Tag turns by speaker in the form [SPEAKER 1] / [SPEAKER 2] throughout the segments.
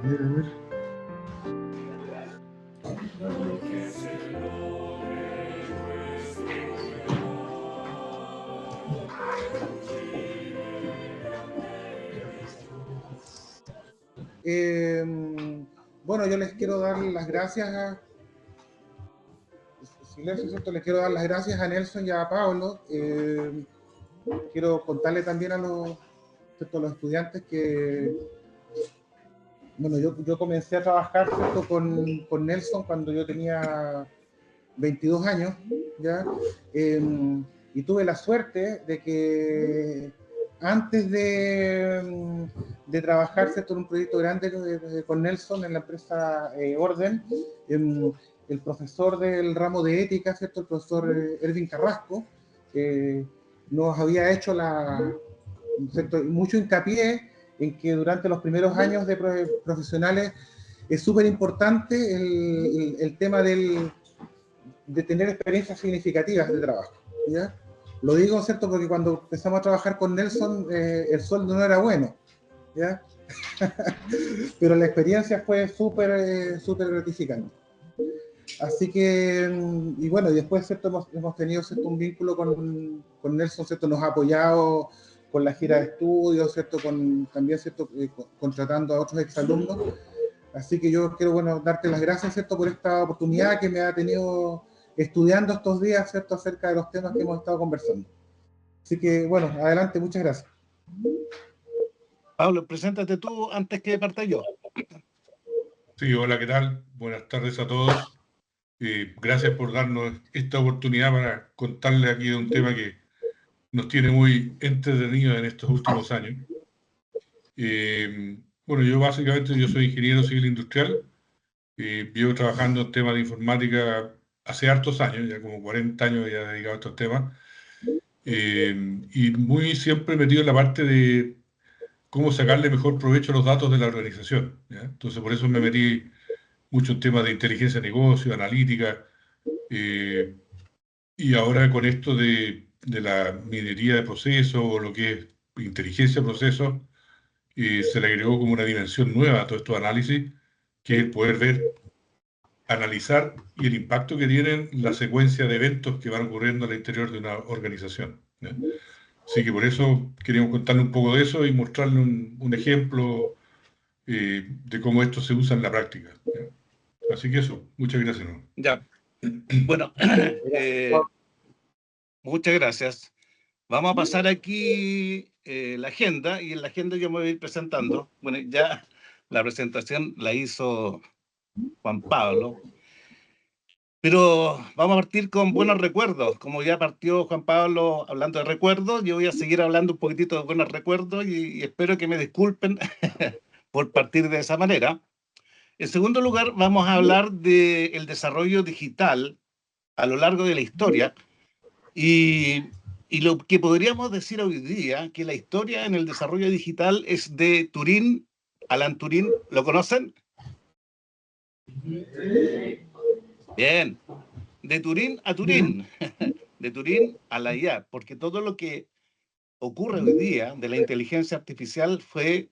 [SPEAKER 1] A ver. Eh, bueno, yo les quiero dar las gracias a Silencio, ¿cierto? Les quiero dar las gracias a Nelson y a Pablo. Quiero contarle también a ¿cierto? Los estudiantes que, bueno, yo comencé a trabajar, ¿cierto? Con Nelson cuando yo tenía 22 años, ¿ya? Eh, y tuve la suerte de que antes de trabajar, ¿cierto? En un proyecto grande con Nelson en la empresa Orden, el profesor del ramo de ética, ¿cierto? El profesor Erwin Carrasco, nos había hecho ¿cierto? Mucho hincapié en que durante los primeros años de profesionales es súper importante el tema de tener experiencias significativas de trabajo, ¿ya? Lo digo, ¿cierto? Porque cuando empezamos a trabajar con Nelson, el sueldo no era bueno, ¿ya? Pero la experiencia fue súper gratificante. Así que, y bueno, y después, ¿cierto? Hemos tenido, ¿cierto? Un vínculo con Nelson, ¿cierto? Nos ha apoyado con la gira de estudios, ¿cierto? También, ¿cierto? Contratando a otros exalumnos. Así que yo quiero, bueno, darte las gracias, ¿cierto? Por esta oportunidad que me ha tenido estudiando estos días, ¿cierto? Acerca de los temas que hemos estado conversando. Así que, bueno, adelante, muchas gracias.
[SPEAKER 2] Pablo, preséntate tú antes que parta yo.
[SPEAKER 3] Sí, hola, ¿qué tal? Buenas tardes a todos. Gracias por darnos esta oportunidad para contarles aquí de un tema que nos tiene muy entretenidos en estos últimos años. Bueno, yo soy ingeniero civil industrial. Llevo trabajando en temas de informática hace hartos años, ya como 40 años ya dedicado a estos temas. Y muy siempre metido en la parte de cómo sacarle mejor provecho a los datos de la organización, ¿ya? Entonces, por eso me metí mucho en temas de inteligencia de negocio, analítica, y ahora con esto de la minería de procesos o lo que es inteligencia de procesos, se le agregó como una dimensión nueva a todo estos análisis, que es el poder ver, analizar y el impacto que tienen la secuencia de eventos que van ocurriendo al interior de una organización, ¿ya? Así que por eso queríamos contarle un poco de eso y mostrarle un ejemplo de cómo esto se usa en la práctica, ¿ya? Así que eso, muchas gracias, ¿no?
[SPEAKER 2] Ya. Bueno, muchas gracias. Vamos a pasar aquí la agenda, y en la agenda yo me voy a ir presentando. Bueno, ya la presentación la hizo Juan Pablo, pero vamos a partir con buenos recuerdos. Como ya partió Juan Pablo hablando de recuerdos, yo voy a seguir hablando un poquitito de buenos recuerdos y espero que me disculpen por partir de esa manera. En segundo lugar, vamos a hablar del desarrollo digital a lo largo de la historia y lo que podríamos decir hoy día, que la historia en el desarrollo digital es de Turing, Alan Turing. ¿Lo conocen? Bien. De Turing a Turing, de Turing a la IA, porque todo lo que ocurre hoy día de la inteligencia artificial fue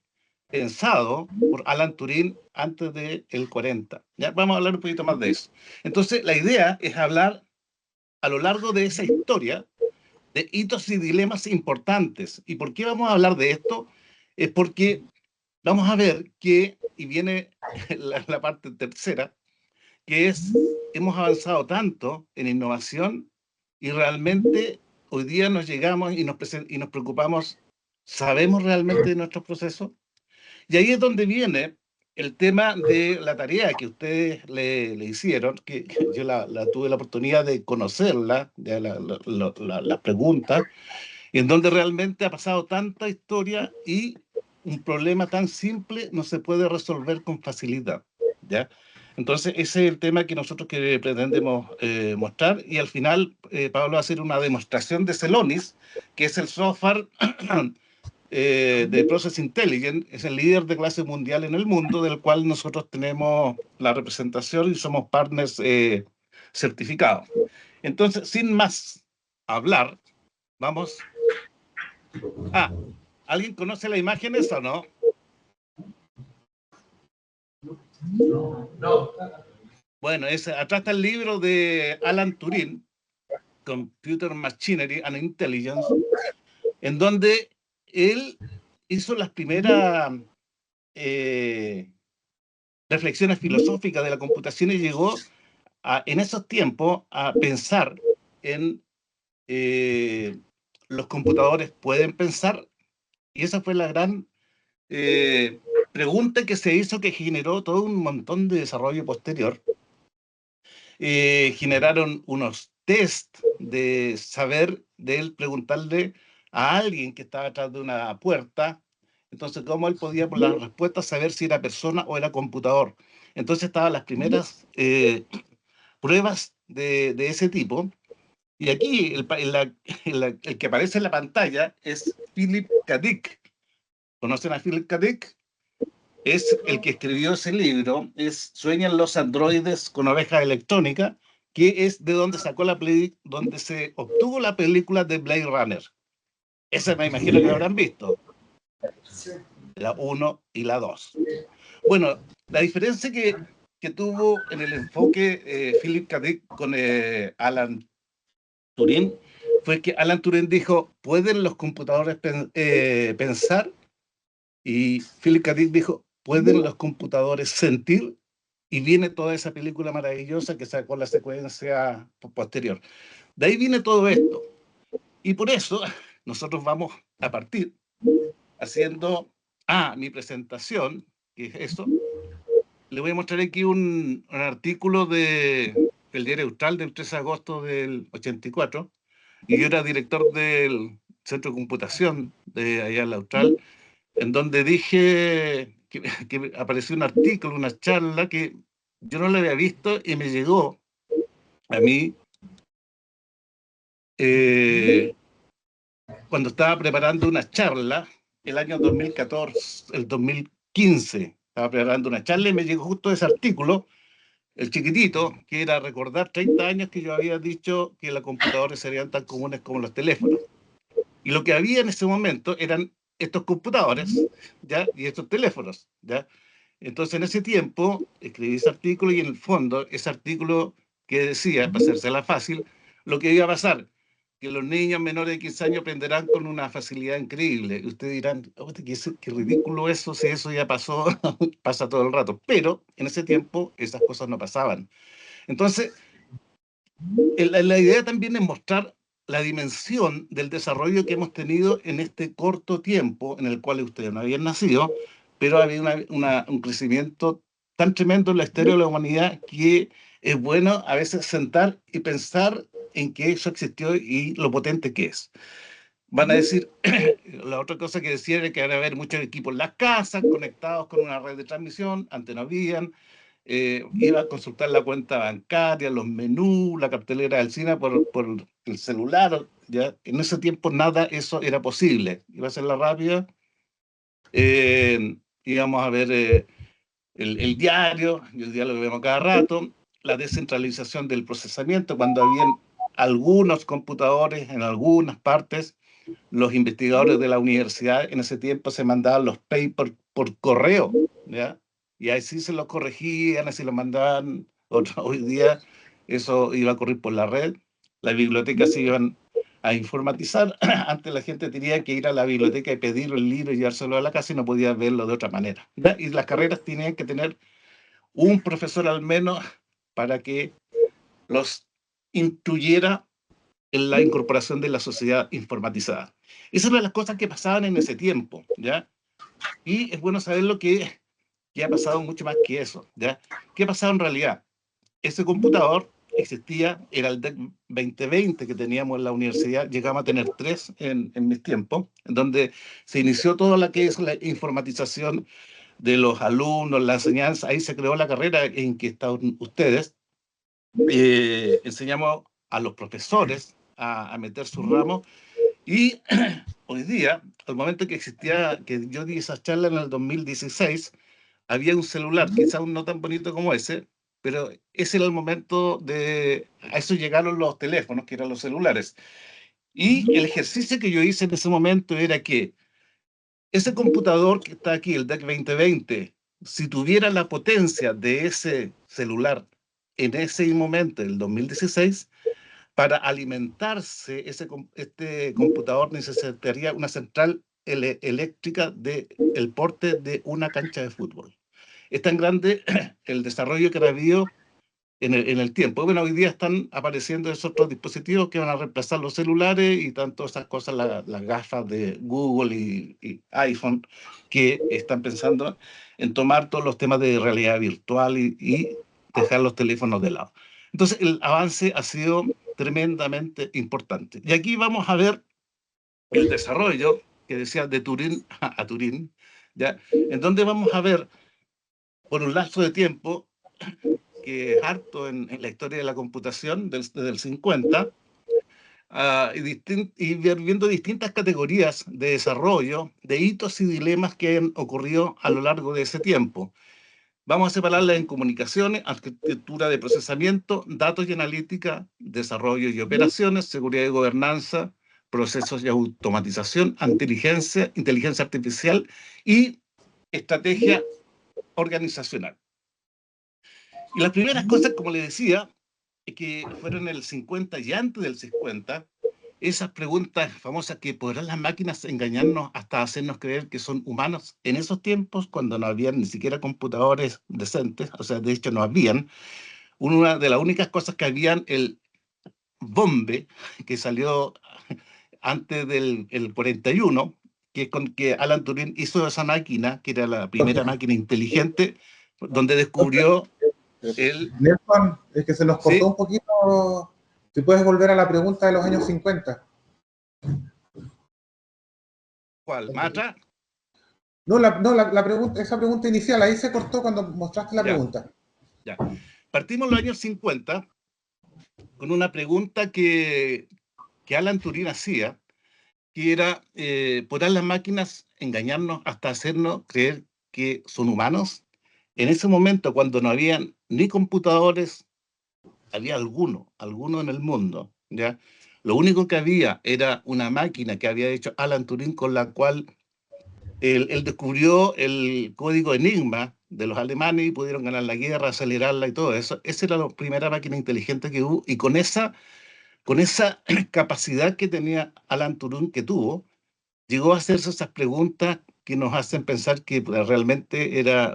[SPEAKER 2] pensado por Alan Turing antes del 40. Ya vamos a hablar un poquito más de eso. Entonces, la idea es hablar a lo largo de esa historia de hitos y dilemas importantes. ¿Y por qué vamos a hablar de esto? Es porque vamos a ver que, y viene la parte tercera, que es, hemos avanzado tanto en innovación y realmente hoy día nos llegamos y nos preocupamos, ¿sabemos realmente de nuestros procesos? Y ahí es donde viene el tema de la tarea que ustedes le hicieron, que yo tuve la oportunidad de conocerla, de las preguntas, y en donde realmente ha pasado tanta historia y un problema tan simple no se puede resolver con facilidad, ¿ya? Entonces, ese es el tema que nosotros que pretendemos mostrar, y al final Pablo va a hacer una demostración de Celonis, que es el software de Process Intelligence, es el líder de clase mundial en el mundo, del cual nosotros tenemos la representación y somos partners certificados. Entonces, sin más hablar, vamos. ¿Alguien conoce las imágenes o no? Bueno, atrás está el libro de Alan Turing, Computer Machinery and Intelligence, en donde él hizo las primeras reflexiones filosóficas de la computación y llegó en esos tiempos a pensar en los computadores pueden pensar, y esa fue la gran pregunta que se hizo, que generó todo un montón de desarrollo posterior. Generaron unos test de saber, de él preguntarle a alguien que estaba atrás de una puerta, entonces cómo él podía por las respuestas saber si era persona o era computador. Entonces estaban las primeras pruebas de ese tipo. Y aquí el que aparece en la pantalla es Philip K. Dick. ¿Conocen a Philip K. Dick? Es el que escribió ese libro, es Sueñan los androides con ovejas electrónicas, que es de donde sacó donde se obtuvo la película de Blade Runner. Esa me imagino que la habrán visto. La 1 y la 2. Bueno, la diferencia que tuvo en el enfoque Philip K. Dick con Alan Turing fue que Alan Turing dijo, ¿pueden los computadores pensar? Y Philip K. Dick dijo, ¿pueden los computadores sentir? Y viene toda esa película maravillosa que sacó la secuencia posterior. De ahí viene todo esto. Y por eso nosotros vamos a partir haciendo mi presentación, que es eso. Le voy a mostrar aquí un artículo del Diario Austral del 13 de agosto del 84, y yo era director del Centro de Computación de allá en la Austral, en donde dije que apareció un artículo, una charla que yo no la había visto y me llegó a mí cuando estaba preparando una charla el año 2014, el 2015, estaba preparando una charla y me llegó justo ese artículo, el chiquitito, que era recordar 30 años que yo había dicho que los computadores serían tan comunes como los teléfonos. Y lo que había en ese momento eran estos computadores, ¿ya? Y estos teléfonos, ¿ya? Entonces, en ese tiempo, escribí ese artículo y en el fondo, ese artículo que decía, para hacérsela fácil, lo que iba a pasar, que los niños menores de 15 años aprenderán con una facilidad increíble. Y ustedes dirán, oh, qué ridículo eso, si eso ya pasó, pasa todo el rato. Pero en ese tiempo esas cosas no pasaban. Entonces, la idea también es mostrar la dimensión del desarrollo que hemos tenido en este corto tiempo en el cual ustedes no habían nacido, pero ha habido un crecimiento tan tremendo en la historia de la humanidad que es bueno a veces sentar y pensar en que eso existió y lo potente que es. Van a decir, la otra cosa que decía era que van a haber muchos equipos en las casas conectados con una red de transmisión, antes no habían. Iba a consultar la cuenta bancaria, los menús, la cartelera del cine por el celular. ¿Ya? En ese tiempo nada eso era posible. Iba a ser la rápida. Íbamos a ver el diario, y el diario lo vemos cada rato. La descentralización del procesamiento, cuando habían algunos computadores en algunas partes, los investigadores de la universidad en ese tiempo se mandaban los papers por correo, ¿ya? Y así se los corregían, así los mandaban. Hoy día eso iba a correr por la red, las bibliotecas se iban a informatizar. Antes la gente tenía que ir a la biblioteca y pedir el libro y llevárselo a la casa y no podía verlo de otra manera, ¿ya? Y las carreras tenían que tener un profesor al menos para que los instruyera en la incorporación de la sociedad informatizada. Esas eran las cosas que pasaban en ese tiempo, ¿ya? Y es bueno saber lo que ha pasado mucho más que eso, ¿ya? ¿Qué ha pasado en realidad? Ese computador existía, era el DEC 2020 que teníamos en la universidad, llegamos a tener 3 en mis tiempos, en donde se inició toda la que es la informatización de los alumnos, la enseñanza, ahí se creó la carrera en que están ustedes. Enseñamos a los profesores a meter sus ramos y hoy día, al momento que existía, que yo di esa charla en el 2016, había un celular, quizás no tan bonito como ese, pero ese era el momento a eso llegaron los teléfonos, que eran los celulares. Y el ejercicio que yo hice en ese momento era que ese computador que está aquí, el DEC 2020, si tuviera la potencia de ese celular en ese momento, el 2016, para alimentarse este computador necesitaría una central eléctrica del porte de una cancha de fútbol. Es tan grande el desarrollo que ha habido en el tiempo. Bueno, hoy día están apareciendo esos otros dispositivos que van a reemplazar los celulares y tanto esas cosas, las gafas de Google y iPhone, que están pensando en tomar todos los temas de realidad virtual y dejar los teléfonos de lado. Entonces, el avance ha sido tremendamente importante. Y aquí vamos a ver el desarrollo que decía de Turín a Turín, ¿ya? En donde vamos a ver, por un lapso de tiempo, que es harto en la historia de la computación desde el 50, y viendo distintas categorías de desarrollo, de hitos y dilemas que han ocurrido a lo largo de ese tiempo. Vamos a separarlas en comunicaciones, arquitectura de procesamiento, datos y analítica, desarrollo y operaciones, seguridad y gobernanza, procesos y automatización, inteligencia artificial y estrategia organizacional. Y las primeras cosas, como le decía, que fueron en el 50 y antes del 50, esas preguntas famosas que podrán las máquinas engañarnos hasta hacernos creer que son humanos en esos tiempos, cuando no había ni siquiera computadores decentes, o sea, de hecho no habían. Una de las únicas cosas que habían, el Bombe, que salió antes del 41, que con que Alan Turing hizo esa máquina, que era la primera máquina inteligente, donde descubrió el...
[SPEAKER 1] Nelson, es que se nos cortó
[SPEAKER 2] ¿Sí?
[SPEAKER 1] un poquito. Si puedes volver a la pregunta de los años 50.
[SPEAKER 2] ¿Cuál? ¿Matra?
[SPEAKER 1] No, la pregunta, esa pregunta inicial, ahí se cortó cuando mostraste la
[SPEAKER 2] Ya,
[SPEAKER 1] pregunta.
[SPEAKER 2] ya. Partimos en los años 50 con una pregunta que Alan Turing hacía, que era, ¿podrán las máquinas engañarnos hasta hacernos creer que son humanos? En ese momento, cuando no habían ni computadores, había alguno en el mundo, ¿ya? Lo único que había era una máquina que había hecho Alan Turing, con la cual él descubrió el código Enigma de los alemanes y pudieron ganar la guerra, acelerarla y todo eso. Esa era la primera máquina inteligente que hubo, y con esa capacidad que tenía Alan Turing, que tuvo, llegó a hacerse esas preguntas que nos hacen pensar que realmente era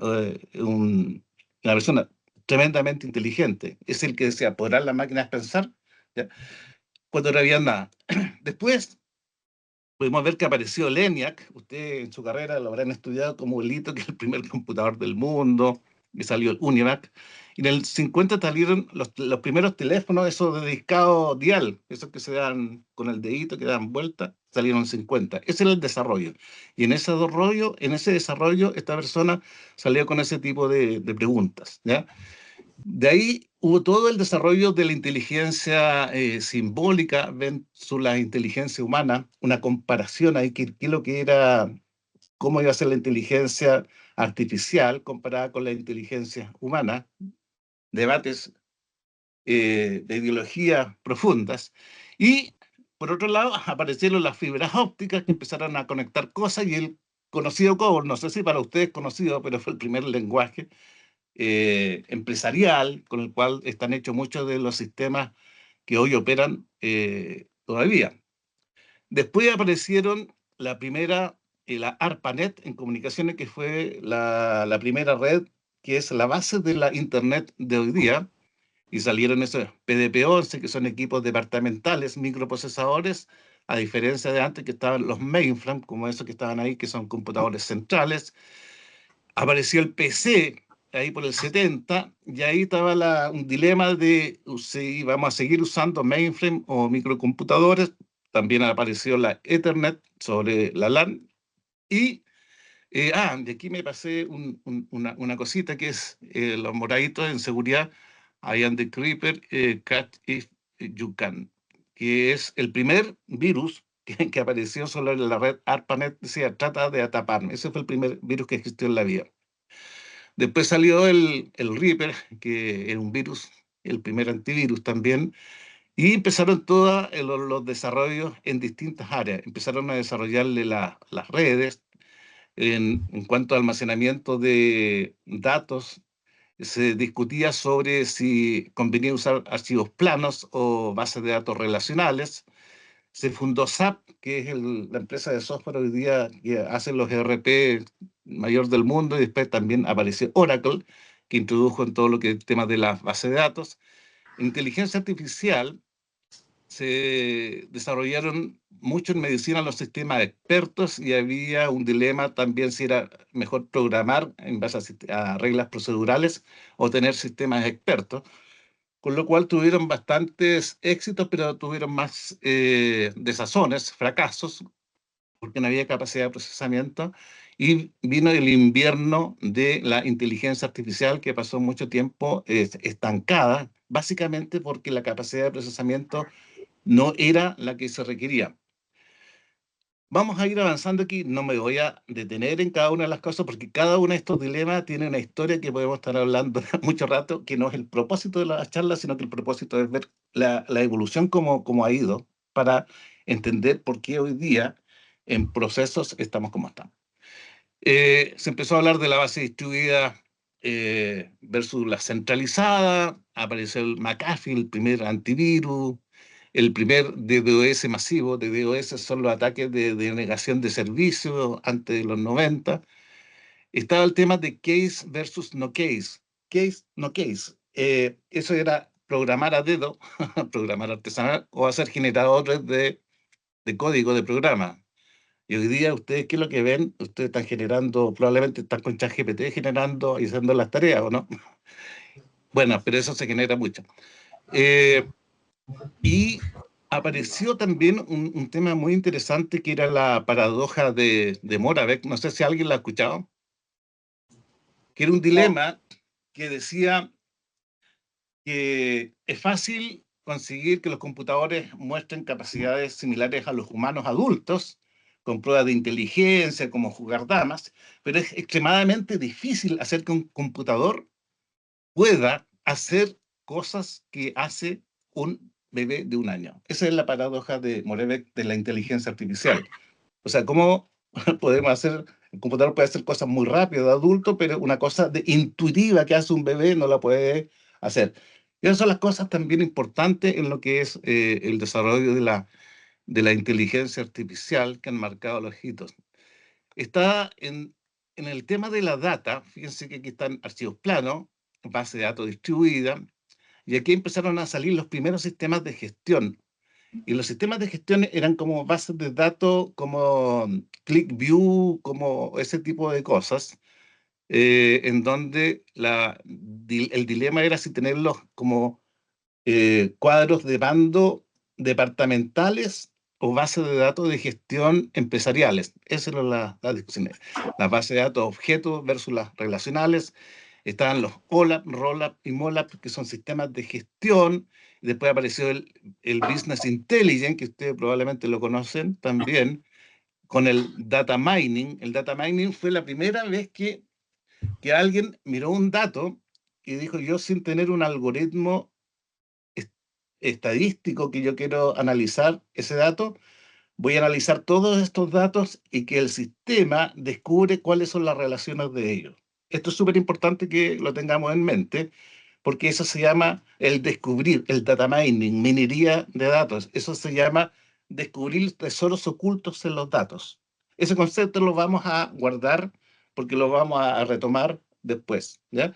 [SPEAKER 2] una persona tremendamente inteligente. Es el que decía, ¿podrán las máquinas pensar? ¿Ya? Cuando no había nada. Después pudimos ver que apareció el ENIAC. Usted en su carrera lo habrán estudiado como el hito, que es el primer computador del mundo, que salió el UNIVAC. Y en el 50 salieron los primeros teléfonos, esos de discado dial, esos que se dan con el dedito, que dan vuelta, salieron en 50. Ese era el desarrollo. Y en ese desarrollo, esta persona salió con ese tipo de preguntas, ¿ya? De ahí hubo todo el desarrollo de la inteligencia simbólica versus la inteligencia humana, una comparación ahí, que lo que era, cómo iba a ser la inteligencia artificial comparada con la inteligencia humana, debates de ideología profundas. Y por otro lado, aparecieron las fibras ópticas, que empezaron a conectar cosas, y el conocido COBOL, no sé si para ustedes conocido, pero fue el primer lenguaje empresarial con el cual están hechos muchos de los sistemas que hoy operan todavía. Después aparecieron la primera, la ARPANET en comunicaciones, que fue la primera red, que es la base de la Internet de hoy día, y salieron esos PDP-11, que son equipos departamentales, microprocesadores, a diferencia de antes, que estaban los mainframe, como esos que estaban ahí, que son computadores centrales. Apareció el PC ahí por el 70, y ahí estaba un dilema de si vamos a seguir usando mainframe o microcomputadores. También apareció la Ethernet sobre la LAN. Y de aquí me pasé una cosita, que es los moraditos en seguridad. I am the creeper, catch if you can, que es el primer virus que apareció sobre la red ARPANET. Decía, trata de ataparme. Ese fue el primer virus que existió en la vida. Después salió el Reaper, que era un virus, el primer antivirus también, y empezaron todos los desarrollos en distintas áreas. Empezaron a desarrollarle las redes, en cuanto a almacenamiento de datos, se discutía sobre si convenía usar archivos planos o bases de datos relacionales. Se fundó SAP, que es la empresa de software hoy día que hace los ERP mayor del mundo, y después también apareció Oracle, que introdujo en todo lo que es el tema de las bases de datos. Inteligencia artificial, se desarrollaron mucho en medicina los sistemas expertos y había un dilema también si era mejor programar en base a reglas procedurales o tener sistemas expertos, con lo cual tuvieron bastantes éxitos, pero tuvieron más desazones, fracasos, porque no había capacidad de procesamiento, y vino el invierno de la inteligencia artificial que pasó mucho tiempo estancada, básicamente porque la capacidad de procesamiento no era la que se requería. Vamos a ir avanzando aquí, no me voy a detener en cada una de las cosas porque cada uno de estos dilemas tiene una historia que podemos estar hablando mucho rato, que no es el propósito de la charla, sino que el propósito es ver la evolución como ha ido para entender por qué hoy día en procesos estamos como estamos. Se empezó a hablar de la base distribuida versus la centralizada, apareció el McAfee, el primer antivirus, el primer DDoS masivo. DDoS son los ataques de denegación de servicios antes de los 90. Estaba el tema de case versus no case. Case, no case. Eso era programar a dedo, programar artesanal, o hacer generadores de código de programa. Y hoy día, ustedes, ¿qué es lo que ven? Ustedes están generando, probablemente están con ChatGPT generando y haciendo las tareas, ¿o no? Bueno, pero eso se genera mucho. Y apareció también un tema muy interesante que era la paradoja de Moravec. No sé si alguien la ha escuchado. Que era un dilema que decía que es fácil conseguir que los computadores muestren capacidades similares a los humanos adultos, con pruebas de inteligencia, como jugar damas, pero es extremadamente difícil hacer que un computador pueda hacer cosas que hace un bebé de 1 año. Esa es la paradoja de Moravec de la inteligencia artificial. O sea, ¿cómo podemos hacer? El computador puede hacer cosas muy rápidas de adulto, pero una cosa intuitiva que hace un bebé no la puede hacer. Y esas son las cosas también importantes en lo que es el desarrollo de la inteligencia artificial que han marcado los hitos. Está en el tema de la data. Fíjense que aquí están archivos planos, base de datos distribuida, y aquí empezaron a salir los primeros sistemas de gestión. Y los sistemas de gestión eran como bases de datos, como ClickView, como ese tipo de cosas, en donde el dilema era si tenerlos como cuadros de mando departamentales o bases de datos de gestión empresariales. Esa era la discusión. Las bases de datos objetos versus las relacionales. Estaban los OLAP, ROLAP y MOLAP, que son sistemas de gestión. Después apareció el Business Intelligence, que ustedes probablemente lo conocen también, con el Data Mining. El Data Mining fue la primera vez que alguien miró un dato y dijo: yo, sin tener un algoritmo estadístico que yo quiero analizar ese dato, voy a analizar todos estos datos y que el sistema descubre cuáles son las relaciones de ellos. Esto es súper importante que lo tengamos en mente, porque eso se llama el descubrir, el data mining, minería de datos. Eso se llama descubrir tesoros ocultos en los datos. Ese concepto lo vamos a guardar porque lo vamos a retomar después, ¿ya?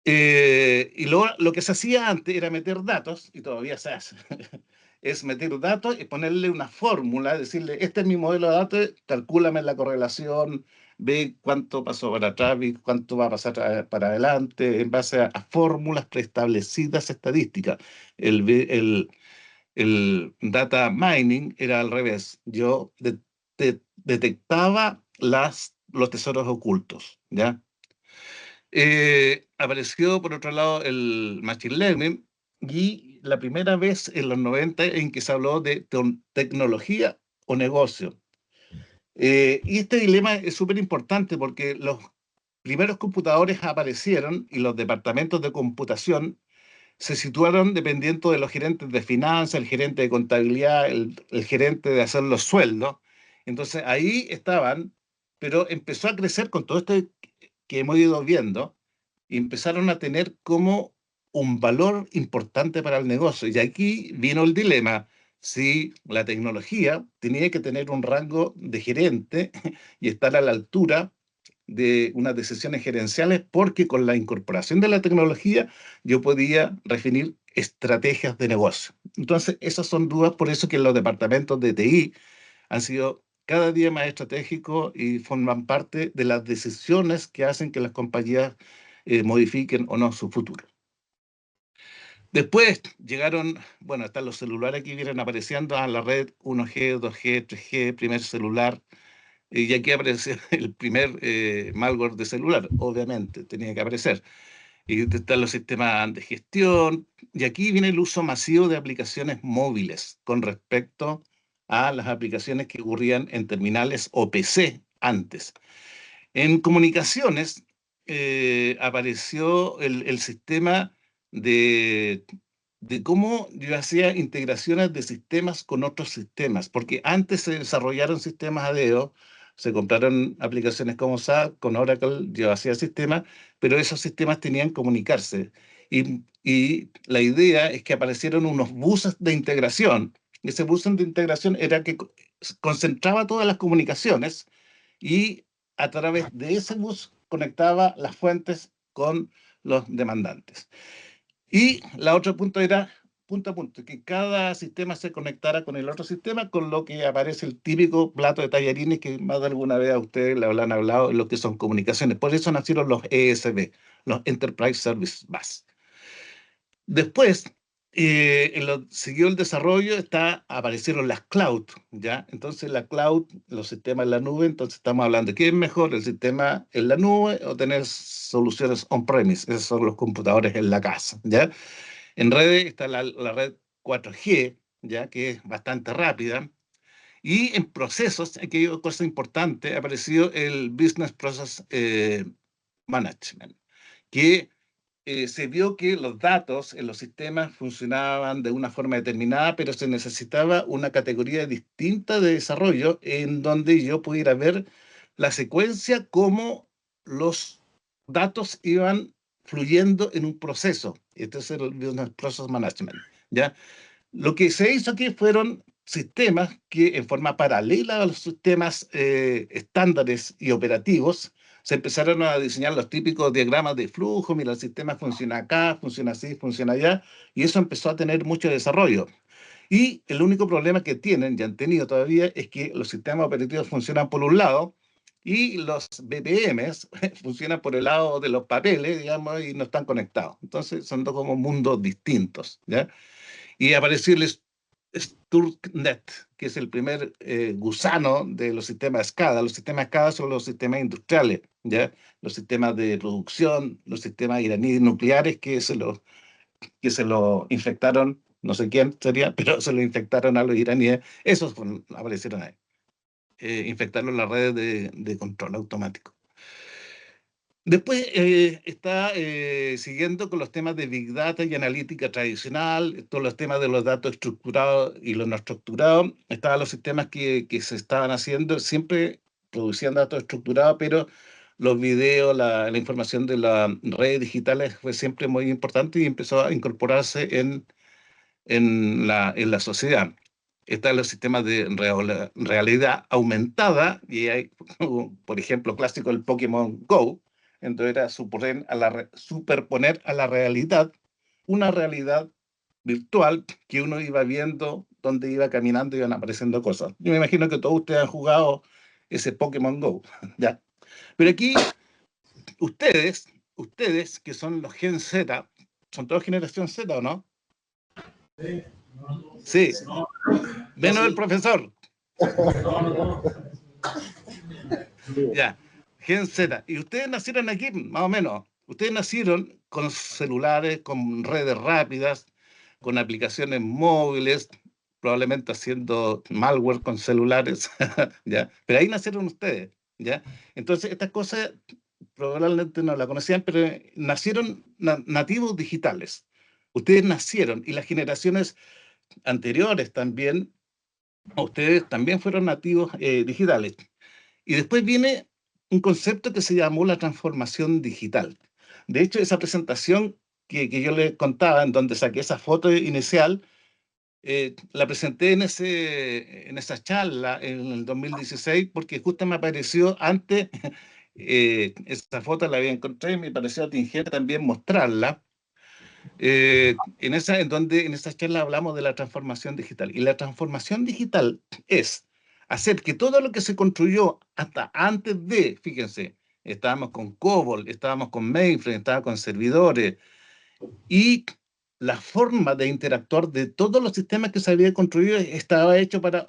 [SPEAKER 2] Y lo que se hacía antes era meter datos, y todavía se hace, es meter datos y ponerle una fórmula, decirle: este es mi modelo de datos, calcúlame la correlación, ve cuánto pasó para atrás, ve cuánto va a pasar para adelante, en base a fórmulas preestablecidas estadísticas. El data mining era al revés. Yo detectaba los tesoros ocultos, ¿ya? Apareció, por otro lado, el Machine Learning, y la primera vez en los 90 en que se habló de tecnología o negocio. Y este dilema es súper importante porque los primeros computadores aparecieron y los departamentos de computación se situaron dependiendo de los gerentes de finanzas, el gerente de contabilidad, el gerente de hacer los sueldos. Entonces ahí estaban pero empezó a crecer con todo esto que hemos ido viendo, y empezaron a tener como un valor importante para el negocio. Y aquí vino el dilema, si la tecnología tenía que tener un rango de gerente y estar a la altura de unas decisiones gerenciales, porque con la incorporación de la tecnología yo podía definir estrategias de negocio. Entonces, esas son dudas, por eso que los departamentos de TI han sido cada día más estratégicos y forman parte de las decisiones que hacen que las compañías modifiquen o no su futuro. Después llegaron, bueno, están los celulares que vienen apareciendo a la red 1G, 2G, 3G, primer celular, y aquí apareció el primer malware de celular, obviamente, tenía que aparecer. Y están los sistemas de gestión, y aquí viene el uso masivo de aplicaciones móviles con respecto a las aplicaciones que ocurrían en terminales o PC antes. En comunicaciones apareció el sistema de, de cómo yo hacía integraciones de sistemas con otros sistemas, porque antes se desarrollaron sistemas ADO, se compraron aplicaciones como SAP, con Oracle yo hacía sistemas, pero esos sistemas tenían que comunicarse. Y la idea es que aparecieron unos buses de integración. Ese bus de integración era que concentraba todas las comunicaciones y a través de ese bus conectaba las fuentes con los demandantes. Y la otra punto era punto a punto, que cada sistema se conectara con el otro sistema, con lo que aparece el típico plato de tallarines que más de alguna vez a ustedes le habrán hablado en lo que son comunicaciones. Por eso nacieron los ESB, los Enterprise Service Bus. Después, siguió el desarrollo, aparecieron las cloud, ¿ya? Entonces la cloud, los sistemas en la nube, entonces estamos hablando de qué es mejor, el sistema en la nube o tener soluciones on-premise, esos son los computadores en la casa, ¿ya? En redes está la red 4G, ¿ya? Que es bastante rápida. Y en procesos, aquí hay una cosa importante, ha aparecido el Business Process Management, que se vio que los datos en los sistemas funcionaban de una forma determinada, pero se necesitaba una categoría distinta de desarrollo en donde yo pudiera ver la secuencia, cómo los datos iban fluyendo en un proceso. Este es el Business Process Management, ¿ya? Lo que se hizo aquí fueron sistemas que en forma paralela a los sistemas estándares y operativos se empezaron a diseñar los típicos diagramas de flujo. Mira, el sistema funciona acá, funciona así, funciona allá, y eso empezó a tener mucho desarrollo. Y el único problema que tienen, y han tenido todavía, es que los sistemas operativos funcionan por un lado y los BPMs funcionan por el lado de los papeles, digamos, y no están conectados. Entonces son dos como mundos distintos, ¿ya? Y apareció el STURCnet, que es el primer gusano de los sistemas SCADA. Los sistemas SCADA son los sistemas industriales, ¿ya? Los sistemas de producción, los sistemas iraníes nucleares que se lo infectaron, no sé quién sería, pero se lo infectaron a los iraníes. Esos aparecieron ahí. Infectaron las redes de control automático. Después está siguiendo con los temas de Big Data y analítica tradicional, todos los temas de los datos estructurados y los no estructurados. Estaban los sistemas que se estaban haciendo, siempre producían datos estructurados, pero los videos, la información de las redes digitales fue siempre muy importante y empezó a incorporarse en la sociedad. Están los sistemas de realidad aumentada, y hay, por ejemplo, clásico el Pokémon Go. Entonces era superponer a la realidad una realidad virtual que uno iba viendo, donde iba caminando y iban apareciendo cosas. Yo me imagino que todos ustedes han jugado ese Pokémon Go, ¿ya? Pero aquí, ustedes que son los Gen Z, ¿son todos generación Z o no? Sí. Menos el profesor. Ya. Gen Z. Y ustedes nacieron aquí, más o menos. Ustedes nacieron con celulares, con redes rápidas, con aplicaciones móviles, probablemente haciendo malware con celulares, ¿ya? Pero ahí nacieron ustedes, ¿ya? Entonces, estas cosas probablemente no la conocían, pero nacieron nativos digitales. Ustedes nacieron, y las generaciones anteriores también, ustedes también fueron nativos digitales. Y después viene un concepto que se llamó la transformación digital. De hecho, esa presentación que yo le contaba, en donde saqué esa foto inicial, la presenté en esa charla en el 2016, porque justo me apareció antes, esa foto la había encontrado y me pareció atingente también mostrarla. En esa charla hablamos de la transformación digital. Y la transformación digital es hacer que todo lo que se construyó hasta antes de, fíjense, estábamos con COBOL, estábamos con mainframe, estábamos con servidores, y la forma de interactuar de todos los sistemas que se había construido estaba hecho para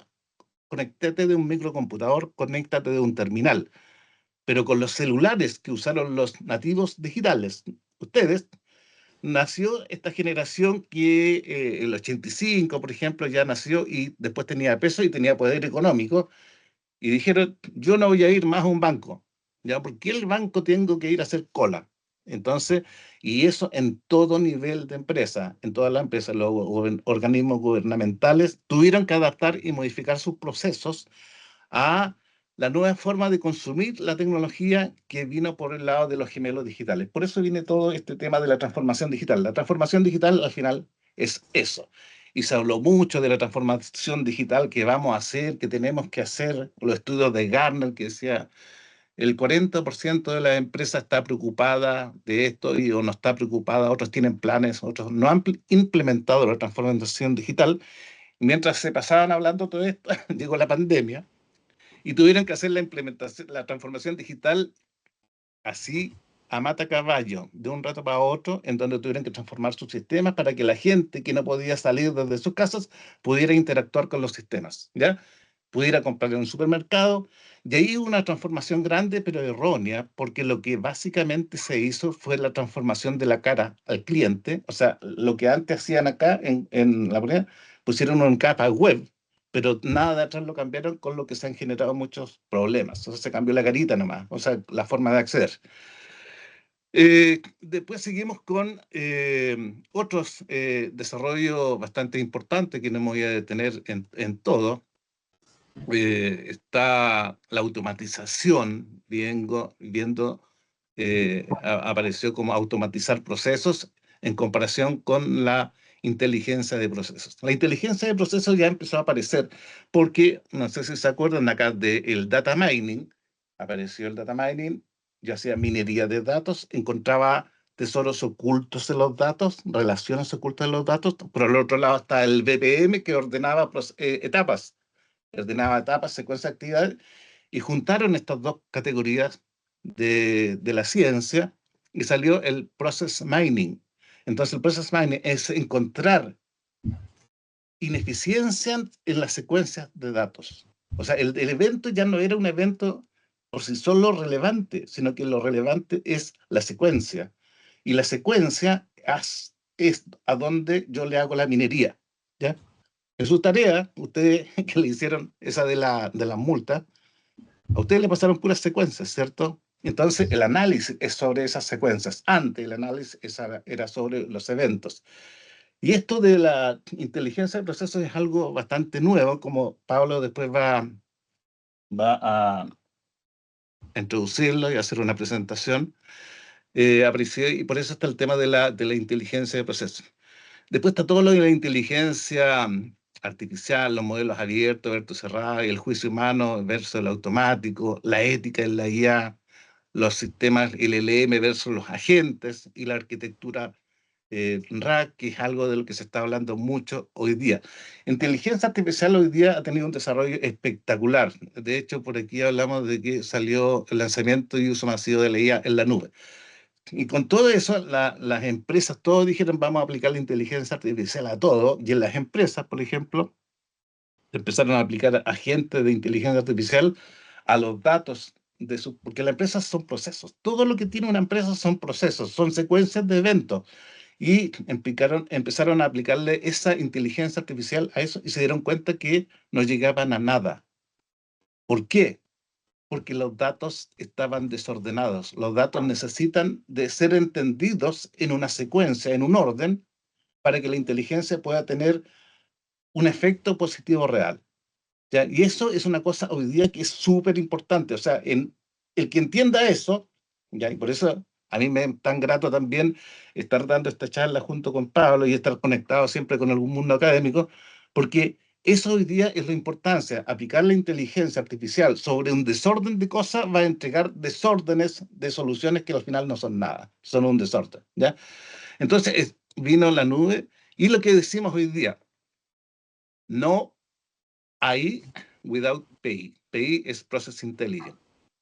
[SPEAKER 2] conectarte de un microcomputador, conéctate de un terminal. Pero con los celulares que usaron los nativos digitales, ustedes, nació esta generación que el 85, por ejemplo, ya nació y después tenía peso y tenía poder económico, y dijeron, yo no voy a ir más a un banco, ¿ya? ¿Por qué el banco tengo que ir a hacer cola? Entonces, y eso en todo nivel de empresa, en toda la empresa, los organismos gubernamentales tuvieron que adaptar y modificar sus procesos a la nueva forma de consumir la tecnología que vino por el lado de los gemelos digitales. Por eso viene todo este tema de la transformación digital. La transformación digital al final es eso. Y se habló mucho de la transformación digital que vamos a hacer, que tenemos que hacer. Los estudios de Gartner que decía el 40% de las empresas está preocupada de esto y o no está preocupada, otros tienen planes, otros no han implementado la transformación digital. Mientras se pasaban hablando todo esto, llegó la pandemia y tuvieron que hacer la implementación, la transformación digital así a mata caballo, de un rato para otro, en donde tuvieron que transformar sus sistemas para que la gente que no podía salir desde sus casas pudiera interactuar con los sistemas, ¿ya? Pudiera comprar en un supermercado. Y ahí hubo una transformación grande, pero errónea, porque lo que básicamente se hizo fue la transformación de la cara al cliente. O sea, lo que antes hacían acá en la moneda, pusieron una capa web, pero nada de atrás lo cambiaron, con lo que se han generado muchos problemas. O sea, se cambió la carita nomás, o sea, la forma de acceder. Después seguimos con otros desarrollos bastante importantes que no me voy a detener en todo. Está la automatización, apareció como automatizar procesos en comparación con la inteligencia de procesos. La inteligencia de procesos ya empezó a aparecer porque, no sé si se acuerdan acá del data mining, apareció el data mining, yo hacía minería de datos, encontraba tesoros ocultos en los datos, relaciones ocultas en los datos. Por el otro lado está el BPM que ordenaba etapas, secuencias de actividades, y juntaron estas dos categorías de la ciencia y salió el process mining. Entonces el process mining es encontrar ineficiencia en las secuencias de datos. O sea, el evento ya no era un evento por sí solo relevante, sino que lo relevante es la secuencia. Y la secuencia es a donde yo le hago la minería, ¿ya? En su tarea, ustedes que le hicieron esa de la multa, a ustedes le pasaron puras secuencias, ¿cierto? Entonces, el análisis es sobre esas secuencias. Antes, el análisis era sobre los eventos. Y esto de la inteligencia de procesos es algo bastante nuevo, como Pablo después va a introducirlo y hacer una presentación. Apareció, y por eso está el tema de la inteligencia de procesos. Después está todo lo de la inteligencia artificial, los modelos abiertos versus cerrados, y el juicio humano versus el automático, la ética en la IA, los sistemas LLM versus los agentes y la arquitectura RAG, que es algo de lo que se está hablando mucho hoy día. Inteligencia artificial hoy día ha tenido un desarrollo espectacular. De hecho, por aquí hablamos de que salió el lanzamiento y uso masivo de la IA en la nube. Y con todo eso, las empresas, todos dijeron, vamos a aplicar la inteligencia artificial a todo. Y en las empresas, por ejemplo, empezaron a aplicar agentes de inteligencia artificial a los datos porque las empresas son procesos. Todo lo que tiene una empresa son procesos, son secuencias de eventos. Y empezaron a aplicarle esa inteligencia artificial a eso y se dieron cuenta que no llegaban a nada. ¿Por qué? Porque los datos estaban desordenados. Los datos necesitan de ser entendidos en una secuencia, en un orden, para que la inteligencia pueda tener un efecto positivo real, ¿ya? Y eso es una cosa hoy día que es súper importante. O sea, el que entienda eso, ¿ya? Y por eso a mí me es tan grato también estar dando esta charla junto con Pablo y estar conectado siempre con algún mundo académico, porque eso hoy día es la importancia. Aplicar la inteligencia artificial sobre un desorden de cosas va a entregar desórdenes de soluciones que al final no son nada, son un desorden, ¿ya? Entonces vino la nube y lo que decimos hoy día, no AI without PI. PI es Process Intelligence.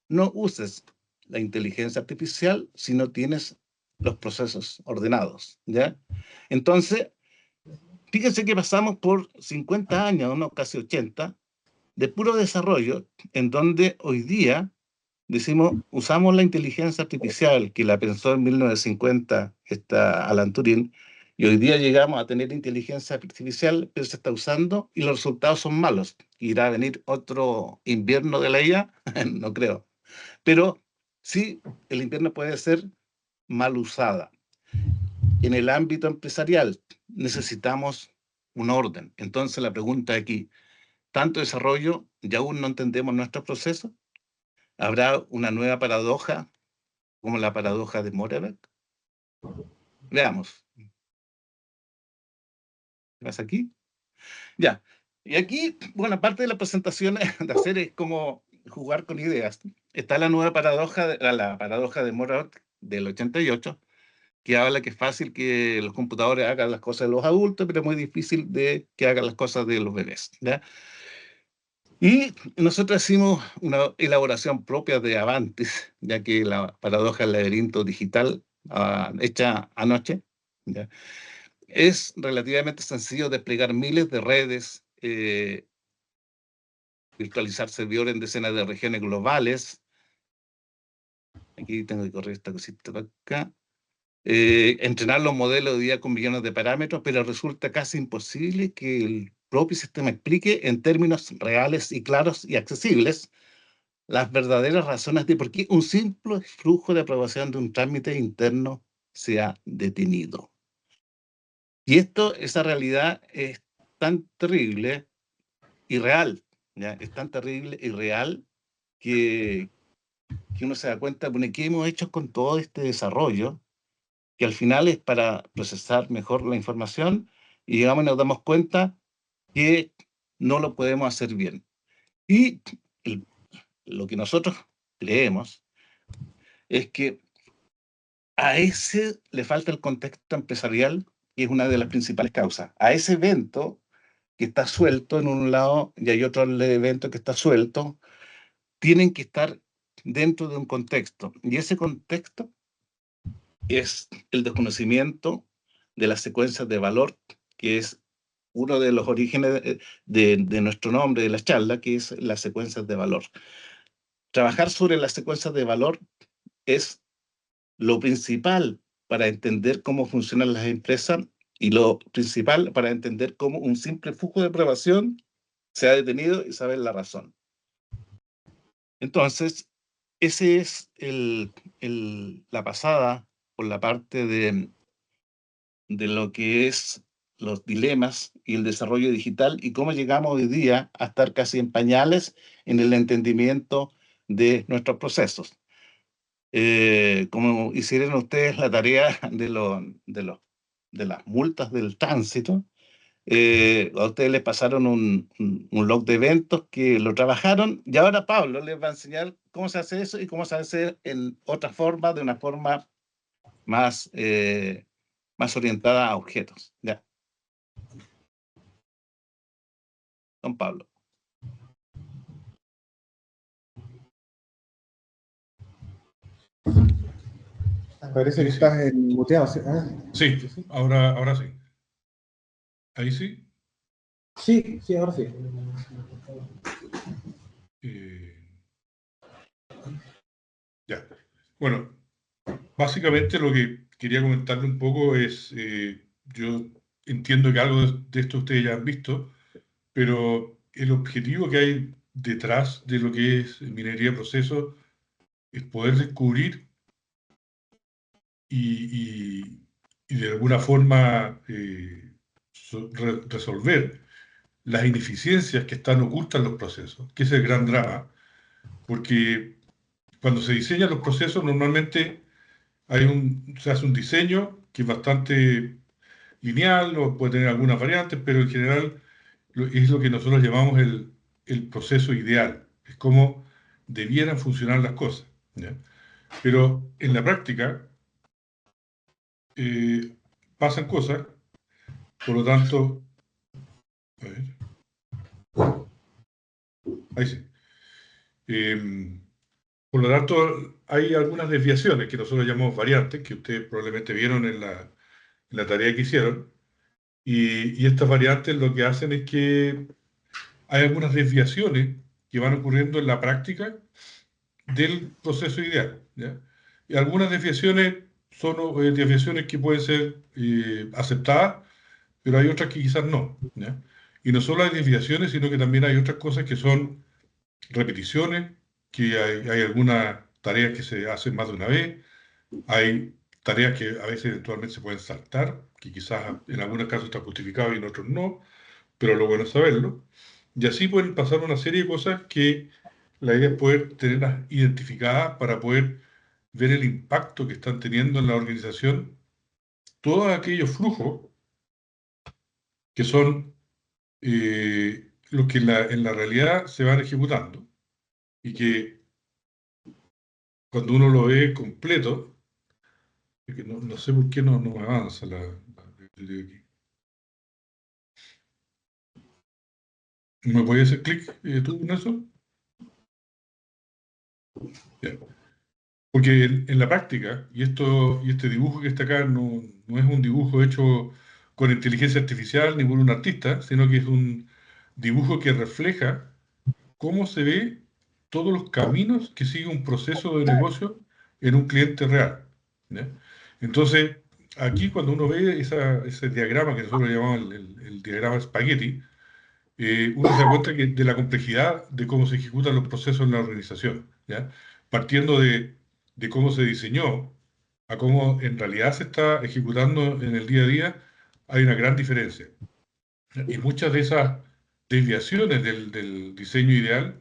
[SPEAKER 2] No uses la inteligencia artificial si no tienes los procesos ordenados, ¿ya? Entonces, fíjense que pasamos por 50 años, ¿no? Casi 80, de puro desarrollo, en donde hoy día decimos, usamos la inteligencia artificial que la pensó en 1950 Alan Turing, y hoy día llegamos a tener inteligencia artificial, pero se está usando y los resultados son malos. ¿Irá a venir otro invierno de la IA? No creo. Pero sí, el invierno puede ser mal usada. En el ámbito empresarial necesitamos un orden. Entonces la pregunta aquí, ¿tanto desarrollo y aún no entendemos nuestro proceso? ¿Habrá una nueva paradoja como la paradoja de Moravec? Veamos. ¿Qué pasa aquí? Ya. Y aquí, bueno, aparte de las presentaciones de hacer es como jugar con ideas. Está la nueva paradoja, la paradoja de Moravec del 88, que habla que es fácil que los computadores hagan las cosas de los adultos, pero es muy difícil de que hagan las cosas de los bebés, ¿ya? Y nosotros hicimos una elaboración propia de Avantis, ya que la paradoja del laberinto digital, hecha anoche, ¿ya? Es relativamente sencillo desplegar miles de redes, virtualizar servidores en decenas de regiones globales. Aquí tengo que correr esta cosita para acá. Entrenar los modelos de día con millones de parámetros, pero resulta casi imposible que el propio sistema explique en términos reales y claros y accesibles las verdaderas razones de por qué un simple flujo de aprobación de un trámite interno se ha detenido. Y esa realidad es tan terrible y real, ¿ya? Es tan terrible y real que uno se da cuenta, bueno, ¿qué hemos hecho con todo este desarrollo? Que al final es para procesar mejor la información y digamos nos damos cuenta que no lo podemos hacer bien. Y lo que nosotros creemos es que a ese le falta el contexto empresarial, que es una de las principales causas. A ese evento que está suelto en un lado y hay otro evento que está suelto, tienen que estar dentro de un contexto. Y ese contexto es el desconocimiento de las secuencias de valor, que es uno de los orígenes de nuestro nombre, de la charla, que es las secuencias de valor. Trabajar sobre las secuencias de valor es lo principal para entender cómo funcionan las empresas y lo principal para entender cómo un simple flujo de aprobación se ha detenido y saber la razón. Entonces, ese es la pasada por la parte de lo que es los dilemas y el desarrollo digital y cómo llegamos hoy día a estar casi en pañales en el entendimiento de nuestros procesos. Como hicieron ustedes la tarea de las multas del tránsito, a ustedes les pasaron un log de eventos que lo trabajaron y ahora Pablo les va a enseñar cómo se hace eso y cómo se hace en otra forma, de una forma más, más orientada a objetos. ¿Ya? Don Pablo.
[SPEAKER 1] Parece que estás muteado. ¿Sí? Ah,
[SPEAKER 3] Sí,
[SPEAKER 1] sí.
[SPEAKER 3] ahora sí. ¿Ahí sí?
[SPEAKER 1] Sí, ahora sí.
[SPEAKER 3] Ya. Bueno, básicamente lo que quería comentarle un poco es, yo entiendo que algo de esto ustedes ya han visto, pero el objetivo que hay detrás de lo que es minería de procesos es poder descubrir y de alguna forma resolver las ineficiencias que están ocultas en los procesos, que es el gran drama, porque cuando se diseñan los procesos, normalmente se hace un diseño que es bastante lineal, o puede tener algunas variantes, pero en general es lo que nosotros llamamos el proceso ideal. Es como debieran funcionar las cosas, ¿ya? Pero en la práctica pasan cosas, por lo tanto, a ver, ahí sí. Por lo tanto, hay algunas desviaciones que nosotros llamamos variantes, que ustedes probablemente vieron en la tarea que hicieron, y estas variantes lo que hacen es que hay algunas desviaciones que van ocurriendo en la práctica del proceso ideal, ¿ya? Y algunas desviaciones son desviaciones que pueden ser aceptadas, pero hay otras que quizás no, ¿ya? Y no solo hay desviaciones, sino que también hay otras cosas que son repeticiones, que hay algunas tareas que se hacen más de una vez, hay tareas que a veces eventualmente se pueden saltar, que quizás en algunos casos está justificado y en otros no, pero lo bueno es saberlo. Y así pueden pasar una serie de cosas que la idea es poder tenerlas identificadas para poder ver el impacto que están teniendo en la organización todos aquellos flujos que son los que en la realidad se van ejecutando y que cuando uno lo ve completo, es que no sé por qué no me avanza el de aquí. ¿Me podías hacer clic tú en eso? Ya. Porque en la práctica, y este dibujo que está acá no es un dibujo hecho con inteligencia artificial ni por un artista, sino que es un dibujo que refleja cómo se ve todos los caminos que sigue un proceso de negocio en un cliente real, ¿ya? Entonces, aquí cuando uno ve ese diagrama que nosotros llamamos el diagrama espagueti, uno se da cuenta de la complejidad de cómo se ejecutan los procesos en la organización, ¿ya? Partiendo de cómo se diseñó a cómo en realidad se está ejecutando en el día a día, hay una gran diferencia. Y muchas de esas desviaciones del diseño ideal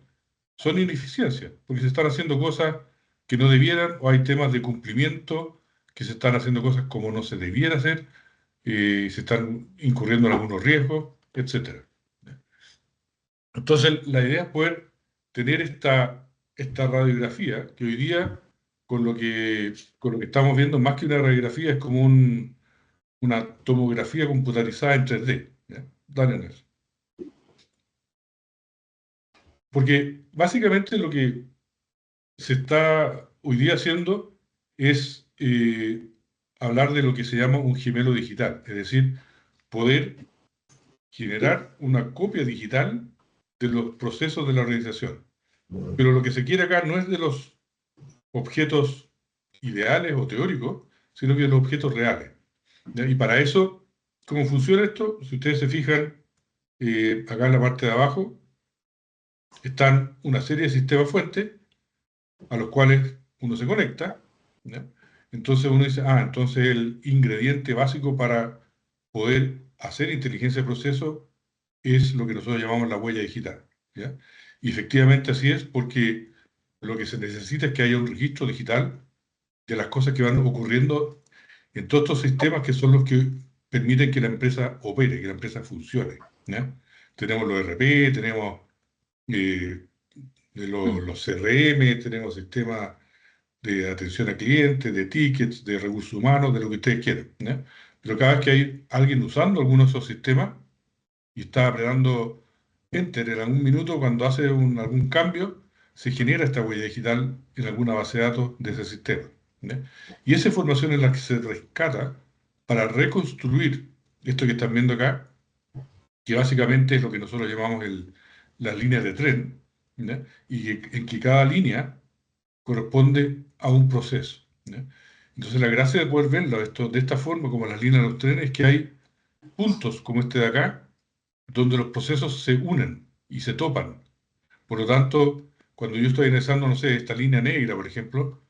[SPEAKER 3] son ineficiencias, porque se están haciendo cosas que no debieran, o hay temas de cumplimiento, que se están haciendo cosas como no se debiera hacer, se están incurriendo en algunos riesgos, etc. Entonces, la idea es poder tener esta radiografía, que hoy día, con lo que estamos viendo, más que una radiografía, es como una tomografía computarizada en 3D, ¿ya? Dale, Nelson. Porque básicamente lo que se está hoy día haciendo es hablar de lo que se llama un gemelo digital, es decir, poder generar una copia digital de los procesos de la organización. Pero lo que se quiere acá no es de los objetos ideales o teóricos, sino que de los objetos reales, ¿ya? Y para eso, ¿cómo funciona esto? Si ustedes se fijan, acá en la parte de abajo, están una serie de sistemas fuentes a los cuales uno se conecta, ¿ya? Entonces uno dice, entonces el ingrediente básico para poder hacer inteligencia de proceso es lo que nosotros llamamos la huella digital, ¿ya? Y efectivamente así es, porque lo que se necesita es que haya un registro digital de las cosas que van ocurriendo en todos estos sistemas que son los que permiten que la empresa opere, que la empresa funcione, ¿ya? Tenemos los ERP, tenemos los CRM, tenemos sistemas de atención a clientes, de tickets, de recursos humanos, de lo que ustedes quieran, ¿ya? Pero cada vez que hay alguien usando alguno de esos sistemas y está apretando Enter en algún minuto, cuando hace algún cambio, se genera esta huella digital en alguna base de datos de ese sistema, ¿ya? Y esa información es la que se rescata para reconstruir esto que están viendo acá, que básicamente es lo que nosotros llamamos las líneas de tren, ¿ya? Y en que cada línea corresponde a un proceso, ¿ya? Entonces la gracia de poder verlo de esta forma, como las líneas de los trenes, es que hay puntos como este de acá, donde los procesos se unen y se topan. Por lo tanto, cuando yo estoy analizando, no sé, esta línea negra, por ejemplo,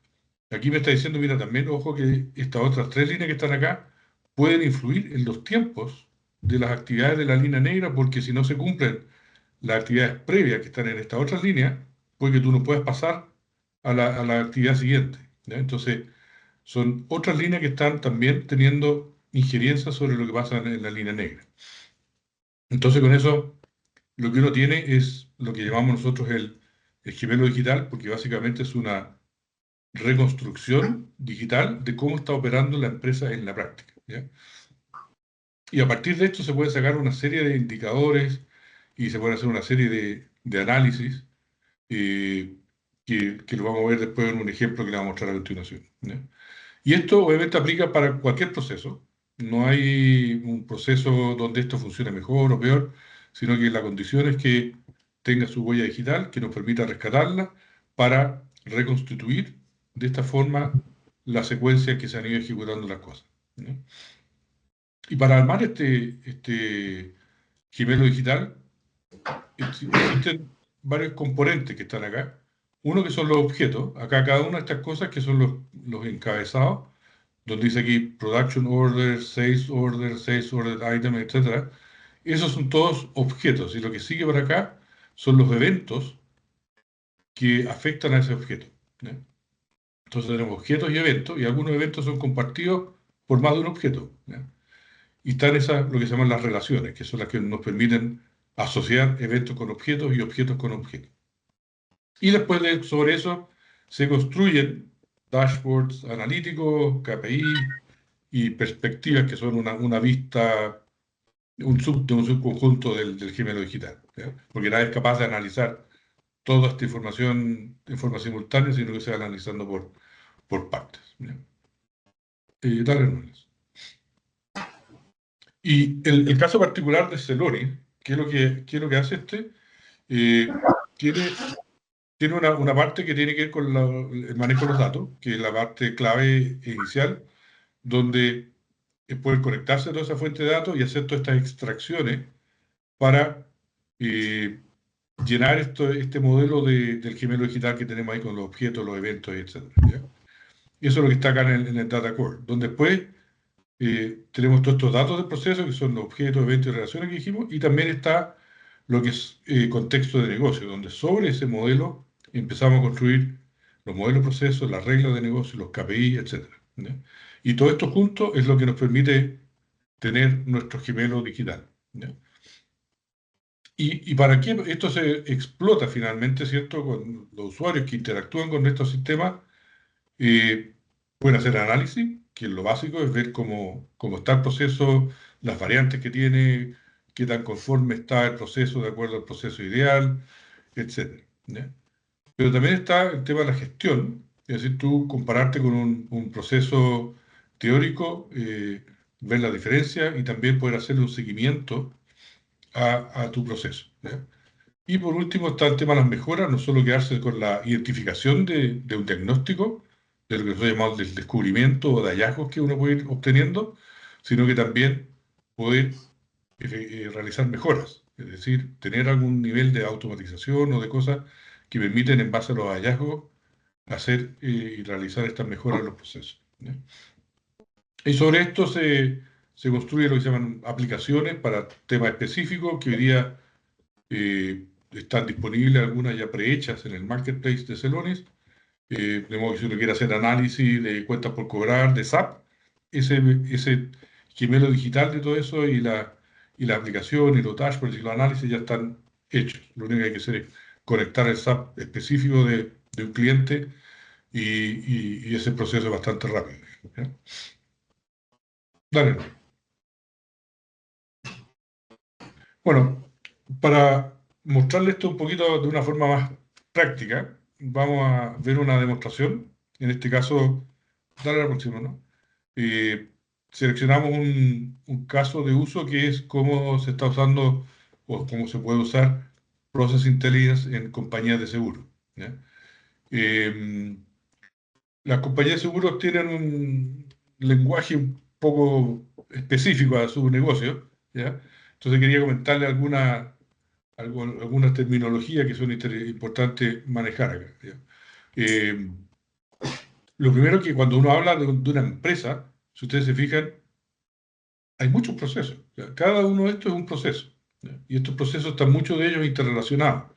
[SPEAKER 3] aquí me está diciendo, mira, también, ojo, que estas otras tres líneas que están acá pueden influir en los tiempos de las actividades de la línea negra, porque si no se cumplen las actividades previas que están en estas otras líneas, puede que tú no puedas pasar a la actividad siguiente, ¿ya? Entonces, son otras líneas que están también teniendo injerencia sobre lo que pasa en la línea negra. Entonces, con eso, lo que uno tiene es lo que llamamos nosotros el gemelo digital, porque básicamente es una reconstrucción digital de cómo está operando la empresa en la práctica, ¿ya? Y a partir de esto se puede sacar una serie de indicadores y se puede hacer una serie de análisis eh, que lo vamos a ver después en un ejemplo que le vamos a mostrar a continuación, ¿ya? Y esto obviamente aplica para cualquier proceso. No hay un proceso donde esto funcione mejor o peor, sino que la condición es que tenga su huella digital que nos permita rescatarla para reconstituir de esta forma la secuencia que se han ido ejecutando las cosas, ¿no? Y para armar este gemelo digital existen varios componentes que están acá. Uno que son los objetos. Acá cada una de estas cosas que son los encabezados, donde dice aquí Production Order, Sales Order Item, etc. Esos son todos objetos y lo que sigue por acá son los eventos que afectan a ese objeto, ¿ya? Entonces tenemos objetos y eventos y algunos eventos son compartidos por más de un objeto, ¿ya? Y están esas, lo que se llaman las relaciones, que son las que nos permiten asociar eventos con objetos y objetos con objetos. Y después sobre eso se construyen dashboards analíticos, KPI y perspectivas que son una vista, de un subconjunto del gemelo digital, ¿ya? Porque nadie es capaz de analizar toda esta información de forma simultánea, sino que se va analizando por partes, ¿ya? Dale, Núñez. Y el caso particular de Celonis, ¿qué es lo que hace este? Tiene una parte que tiene que ver con el manejo de los datos, que es la parte clave inicial, donde es poder conectarse a toda esa fuente de datos y hacer todas estas extracciones para eh, llenar este modelo del gemelo digital que tenemos ahí con los objetos, los eventos, etc., ¿ya? Y eso es lo que está acá en el Data Core, donde después tenemos todos estos datos del proceso, que son los objetos, eventos y relaciones que dijimos, y también está lo que es contexto de negocio, donde sobre ese modelo empezamos a construir los modelos de procesos, las reglas de negocio, los KPI, etc., ¿ya? Y todo esto junto es lo que nos permite tener nuestro gemelo digital, ¿ya? ¿Y para qué esto se explota finalmente, ¿cierto? Con los usuarios que interactúan con estos sistemas, eh, pueden hacer análisis, que lo básico es ver cómo está el proceso, las variantes que tiene, qué tan conforme está el proceso de acuerdo al proceso ideal, etc., ¿ya? Pero también está el tema de la gestión, es decir, tú compararte con un proceso teórico, ver la diferencia y también poder hacerle un seguimiento a tu proceso, ¿ya? Y por último está el tema de las mejoras, no solo quedarse con la identificación de un diagnóstico, de lo que se llama el descubrimiento o de hallazgos que uno puede ir obteniendo, sino que también poder realizar mejoras, es decir, tener algún nivel de automatización o de cosas que permiten en base a los hallazgos hacer y realizar estas mejoras en los procesos, ¿ya? Y sobre esto se construye lo que se llaman aplicaciones para temas específicos que hoy día están disponibles algunas ya prehechas en el marketplace de Celonis. De modo que si uno quiere hacer análisis de cuentas por cobrar, de SAP, ese gemelo digital de todo eso y la aplicación y los dashboards y los análisis ya están hechos. Lo único que hay que hacer es conectar el SAP específico de un cliente y ese proceso es bastante rápido, ¿ya? Dale. Bueno, para mostrarle esto un poquito de una forma más práctica, vamos a ver una demostración. En este caso, dale la próxima, ¿no? Eh, Seleccionamos un caso de uso que es cómo se está usando o cómo se puede usar Process Intelligence en compañías de seguro, ¿ya? Eh, las compañías de seguros tienen un lenguaje un poco específico a su negocio, ¿ya? Entonces quería comentarle algunas terminologías que son importantes manejar acá, ¿ya? Eh, lo primero que cuando uno habla de una empresa, si ustedes se fijan, hay muchos procesos, ¿ya? Cada uno de estos es un proceso, ¿ya? Y estos procesos están muchos de ellos interrelacionados.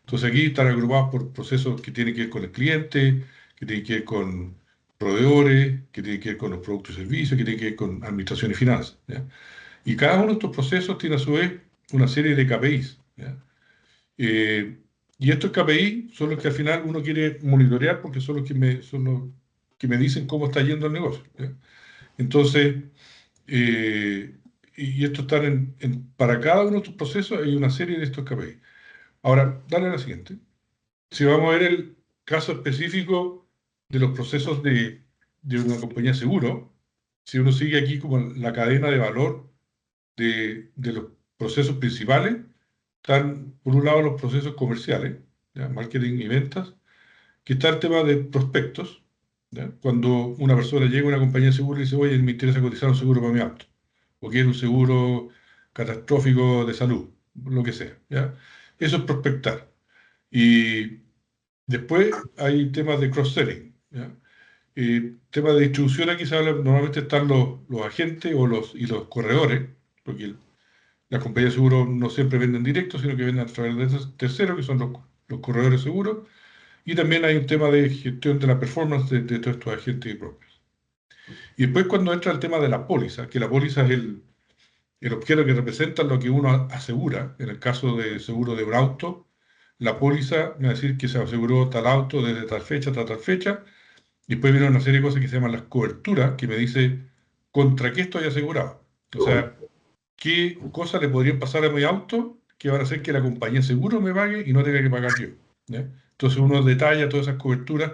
[SPEAKER 3] Entonces aquí están agrupados por procesos que tienen que ver con el cliente, que tienen que ver con proveedores, que tienen que ver con los productos y servicios, que tienen que ver con administración y finanzas, ¿ya? Y cada uno de estos procesos tiene a su vez una serie de KPIs, ¿ya? Eh, y estos KPI son los que al final uno quiere monitorear porque son los que me dicen cómo está yendo el negocio, ¿ya? Entonces, y estos están para cada uno de estos procesos hay una serie de estos KPI. Ahora, dale a la siguiente. Si vamos a ver el caso específico de los procesos de una compañía de seguro, si uno sigue aquí como la cadena de valor de los procesos principales, están por un lado los procesos comerciales, ¿ya? Marketing y ventas, que está el tema de prospectos, ¿ya? Cuando una persona llega a una compañía de seguro y dice, oye, me interesa cotizar un seguro para mi auto, o quiero un seguro catastrófico de salud, lo que sea, ¿ya? Eso es prospectar. Y después hay temas de cross-selling, ¿ya? Temas de distribución, aquí se habla, normalmente están los agentes y los corredores, porque las compañías de seguros no siempre venden directo, sino que venden a través de terceros, que son los corredores seguros. Y también hay un tema de gestión de la performance de todos estos agentes y brokers. Y después cuando entra el tema de la póliza, que la póliza es el objeto que representa lo que uno asegura. En el caso de seguro de un auto, la póliza me va a decir que se aseguró tal auto desde tal fecha hasta tal fecha. Y después viene una serie de cosas que se llaman las coberturas, que me dice contra qué estoy asegurado. O sea, qué cosas le podrían pasar a mi auto que van a hacer que la compañía de seguro me pague y no tenga que pagar yo, ¿ya? Entonces uno detalla todas esas coberturas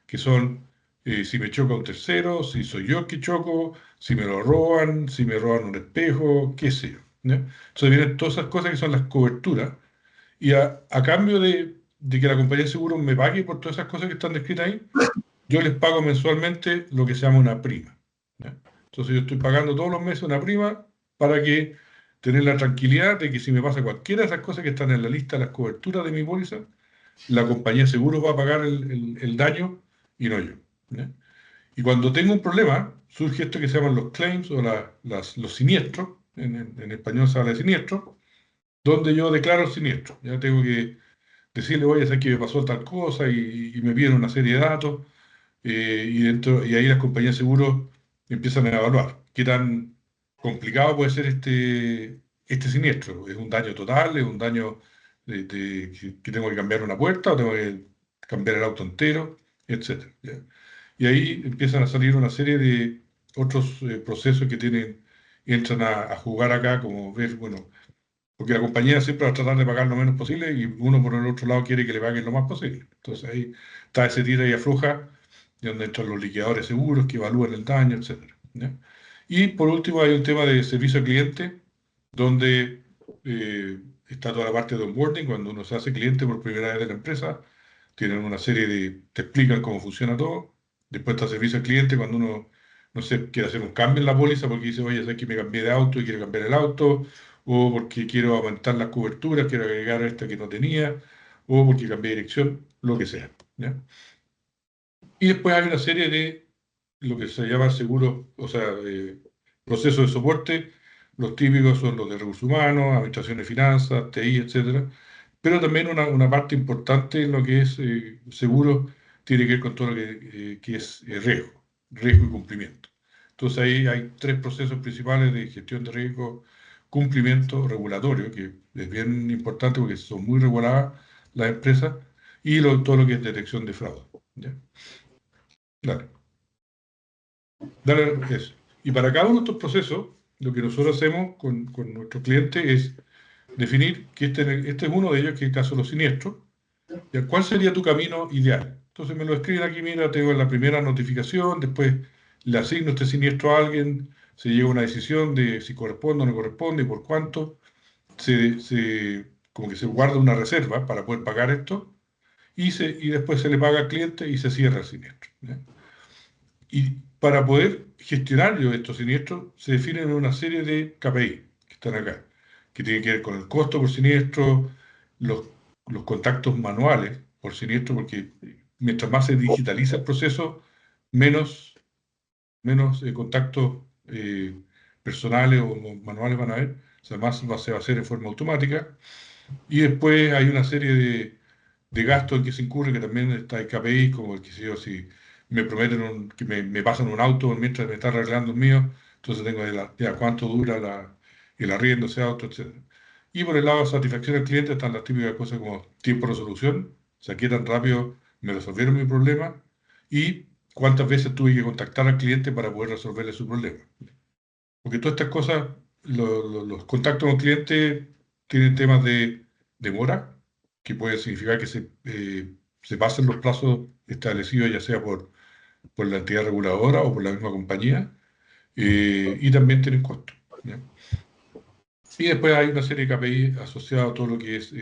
[SPEAKER 3] que son si me choca un tercero, si soy yo que choco, si me lo roban, si me roban un espejo, qué sé yo, ¿ya? Entonces vienen todas esas cosas que son las coberturas y a cambio de que la compañía de seguro me pague por todas esas cosas que están descritas ahí, yo les pago mensualmente lo que se llama una prima, ¿ya? Entonces yo estoy pagando todos los meses una prima para que tener la tranquilidad de que si me pasa cualquiera de esas cosas que están en la lista de las coberturas de mi póliza, la compañía de seguros va a pagar el daño y no yo, ¿ya? Y cuando tengo un problema, surge esto que se llaman los claims o los siniestros, en español se habla de siniestro, donde yo declaro el siniestro. Ya tengo que decirle, oye, sé que me pasó tal cosa y me piden una serie de datos y ahí las compañías de seguros empiezan a evaluar qué tan complicado puede ser este siniestro. ¿Es un daño total? ¿Es un daño que tengo que cambiar una puerta o tengo que cambiar el auto entero? Etcétera, ¿ya? Y ahí empiezan a salir una serie de otros procesos que entran a jugar acá, como ver, bueno, porque la compañía siempre va a tratar de pagar lo menos posible y uno por el otro lado quiere que le paguen lo más posible. Entonces ahí está ese tira y afloja, donde entran los liquidadores seguros que evalúan el daño, etcétera, ¿ya? Y por último hay un tema de servicio al cliente, donde está toda la parte de onboarding, cuando uno se hace cliente por primera vez de la empresa, tienen una serie te explican cómo funciona todo. Después está servicio al cliente, cuando uno, no sé, quiere hacer un cambio en la póliza porque dice, oye, sé que me cambié de auto y quiero cambiar el auto, o porque quiero aumentar las coberturas, quiero agregar esta que no tenía, o porque cambié de dirección, lo que sea, ¿ya? Y después hay una serie de lo que se llama seguros, o sea, procesos de soporte. Los típicos son los de recursos humanos, administración de finanzas, TI, etcétera. Pero también una parte importante en lo que es seguro tiene que ver con todo lo que es riesgo y cumplimiento. Entonces ahí hay tres procesos principales de gestión de riesgo: cumplimiento regulatorio, que es bien importante porque son muy reguladas las empresas, y todo lo que es detección de fraude, ¿ya? Dale. Dale eso. Y para cada uno de estos procesos, lo que nosotros hacemos con nuestros clientes es definir que este es uno de ellos, que es el caso de los siniestros. ¿Ya? ¿Cuál sería tu camino ideal? Entonces me lo escriben aquí, mira, tengo la primera notificación, después le asigno este siniestro a alguien, se llega a una decisión de si corresponde o no corresponde y por cuánto, como que se guarda una reserva para poder pagar esto y después se le paga al cliente y se cierra el siniestro, ¿ya? Y para poder gestionar yo estos siniestros, se definen una serie de KPI que están acá, que tienen que ver con el costo por siniestro, los, los contactos manuales por siniestro, porque mientras más se digitaliza el proceso, menos contactos personales o manuales van a haber, o sea, más se va a hacer en forma automática. Y después hay una serie gasto en que se incurre, que también está el KPI, como el que si me prometen que me pasan un auto mientras me está arreglando el mío, entonces tengo ya cuánto dura el arriendo de ese auto, etc. Y por el lado de satisfacción del cliente están las típicas cosas como tiempo de resolución, o sea, qué tan rápido me resolvieron mi problema y cuántas veces tuve que contactar al cliente para poder resolverle su problema. Porque todas estas cosas, los contactos con clientes tienen temas de demora, que puede significar que se pasen los plazos establecidos, ya sea por la entidad reguladora o por la misma compañía, y también tienen costos, ¿ya? Y después hay una serie de KPI asociados a todo lo que es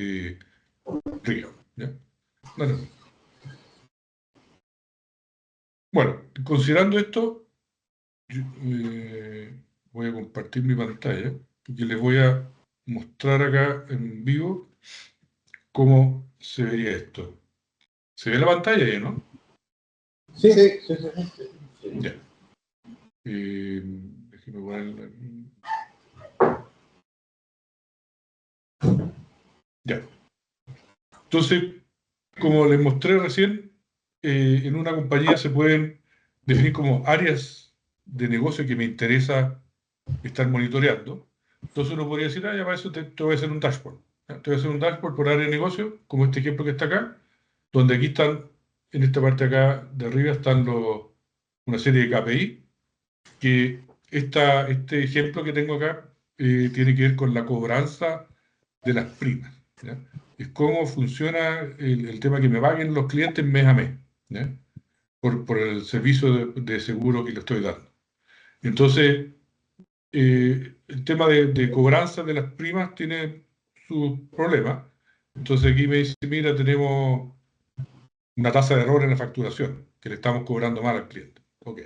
[SPEAKER 3] riesgo, ¿ya? Bueno, considerando esto, voy a compartir mi pantalla, porque les voy a mostrar acá en vivo cómo se vería esto. ¿Se ve la pantalla ya, no?
[SPEAKER 1] Sí.
[SPEAKER 3] Ya. Déjenme ponerla aquí. Ya. Entonces, como les mostré recién, en una compañía se pueden definir como áreas de negocio que me interesa estar monitoreando. Entonces uno podría decir, ya para eso te voy a hacer un dashboard. ¿Ya? Te voy a hacer un dashboard por área de negocio, como este ejemplo que está acá, donde aquí están, en esta parte acá de arriba, están una serie de KPI, que este ejemplo que tengo acá tiene que ver con la cobranza de las primas, ¿ya? Es cómo funciona el tema que me paguen los clientes mes a mes, ¿ya? Por el servicio de seguro que le estoy dando. Entonces, el tema de cobranza de las primas tiene sus problemas. Entonces aquí me dice, mira, tenemos una tasa de error en la facturación, que le estamos cobrando mal al cliente. Ok.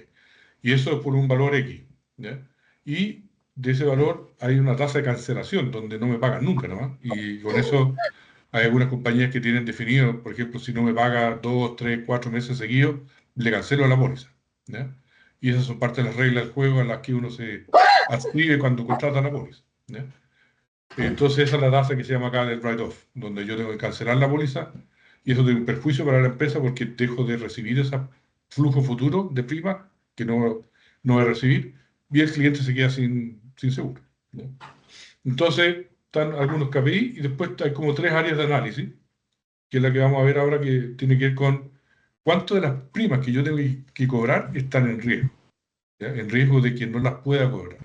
[SPEAKER 3] Y eso es por un valor X, ¿ya? Y de ese valor hay una tasa de cancelación, donde no me pagan nunca nomás. Y con eso hay algunas compañías que tienen definido, por ejemplo, si no me paga 2, 3, 4 meses seguidos, le cancelo la póliza, ¿ya? Y esas son parte de las reglas del juego a las que uno se adscribe cuando contrata la póliza, ¿ya? Entonces esa es la tasa que se llama acá del write-off, donde yo tengo que cancelar la póliza y eso tiene un perjuicio para la empresa porque dejo de recibir ese flujo futuro de prima que no voy a recibir y el cliente se queda sin seguro, ¿ya? Entonces están algunos KPI y después hay como 3 áreas de análisis, que es la que vamos a ver ahora, que tiene que ver con cuánto de las primas que yo tengo que cobrar están en riesgo, ¿ya? En riesgo de que no las pueda cobrar.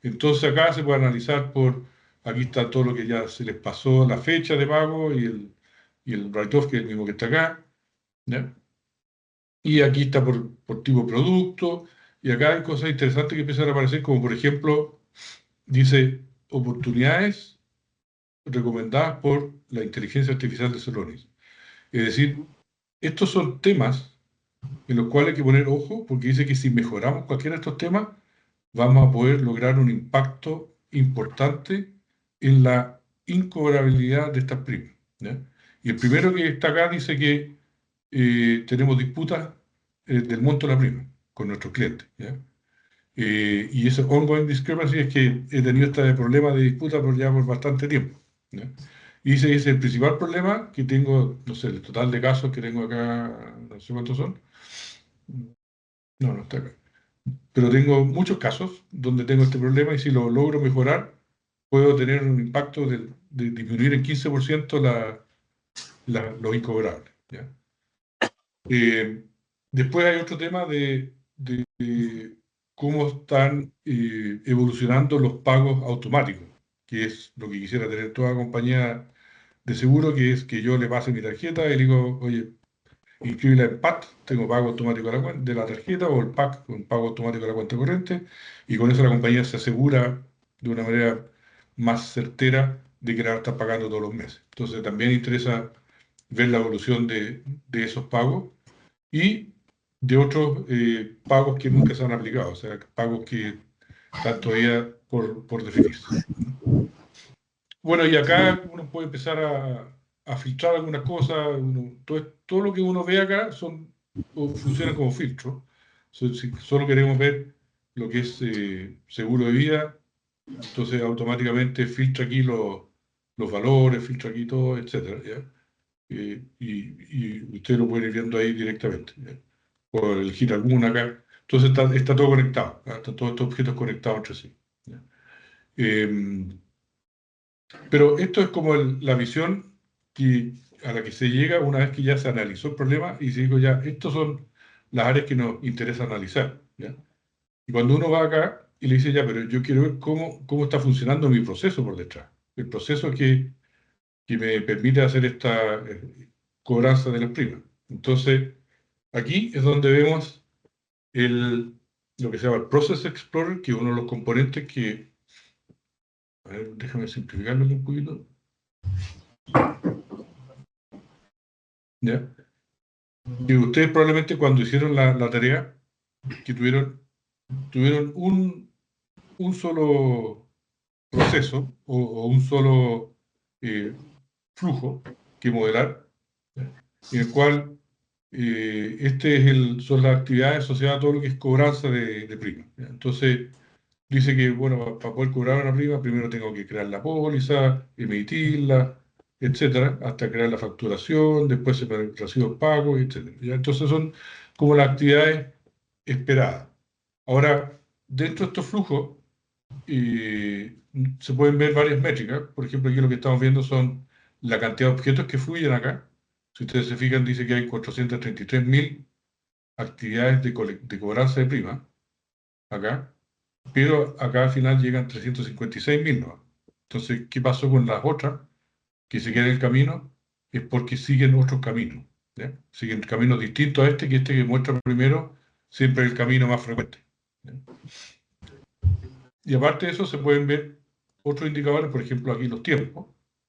[SPEAKER 3] Entonces acá se puede analizar aquí está todo lo que ya se les pasó, la fecha de pago y el write-off, que es el mismo que está acá, ¿ya? Y aquí está por tipo de producto, y acá hay cosas interesantes que empiezan a aparecer, como por ejemplo, dice oportunidades recomendadas por la inteligencia artificial de Celonis. Es decir, estos son temas en los cuales hay que poner ojo, porque dice que si mejoramos cualquiera de estos temas, vamos a poder lograr un impacto importante en la incobrabilidad de estas primas, ¿ya? Y el primero que está acá dice que tenemos disputas del monto de la prima con nuestros clientes, ¿ya? Y ese ongoing discrepancy es que he tenido este problema de disputa por bastante tiempo, ¿ya? Y dice que es el principal problema que tengo, no sé, el total de casos que tengo acá, no sé cuántos son. No está acá. Pero tengo muchos casos donde tengo este problema y si lo logro mejorar, puedo tener un impacto de disminuir en 15% lo incobrable, ¿ya? Después hay otro tema de cómo están evolucionando los pagos automáticos, que es lo que quisiera tener toda compañía de seguro, que es que yo le pase mi tarjeta y le digo, oye, inscribirla en PAT, tengo pago automático de la tarjeta, o el PAC, con pago automático de la cuenta corriente, y con eso la compañía se asegura de una manera más certera de que la va a estar pagando todos los meses. Entonces también interesa ver la evolución de esos pagos y de otros pagos que nunca se han aplicado, o sea, pagos que están todavía por definirse. Bueno, y acá uno puede empezar a filtrar algunas cosas. Todo lo que uno ve acá funciona como filtro. Si solo queremos ver lo que es seguro de vida, entonces automáticamente filtra aquí los valores, filtra aquí todo, etc., ¿ya? y ustedes lo pueden ir viendo ahí directamente, o elegir alguna acá. Entonces está todo conectado, están todos estos objetos conectados entre sí. Pero esto es como la visión a la que se llega una vez que ya se analizó el problema y se dijo ya, estas son las áreas que nos interesa analizar. ¿Ya? Y cuando uno va acá y le dice ya, pero yo quiero ver cómo está funcionando mi proceso por detrás. El proceso que me permite hacer esta cobranza de las primas. Entonces, aquí es donde vemos lo que se llama el Process Explorer, que es uno de los componentes que... A ver, déjame simplificarlo un poquito. ¿Ya? Y ustedes probablemente cuando hicieron la tarea, que tuvieron un solo proceso o un solo flujo que modelar, ¿ya? En el cual son las actividades asociadas a todo lo que es cobranza de prima. ¿Ya? Entonces, dice que, bueno, para poder cobrar una prima, primero tengo que crear la póliza, emitirla, etcétera, hasta crear la facturación, después se reciben pagos, etcétera. ¿Ya? Entonces son como las actividades esperadas. Ahora, dentro de estos flujos, se pueden ver varias métricas. Por ejemplo, aquí lo que estamos viendo son la cantidad de objetos que fluyen acá. Si ustedes se fijan, dice que hay 433.000 actividades de cobranza de prima acá, pero acá al final llegan 356.000, ¿no? Entonces, ¿qué pasó con las otras que se quedan en el camino? Es porque siguen otros caminos, ¿ya? Siguen caminos distintos a que muestra primero, siempre el camino más frecuente, ¿ya? Y aparte de eso, se pueden ver otros indicadores, por ejemplo, aquí los tiempos,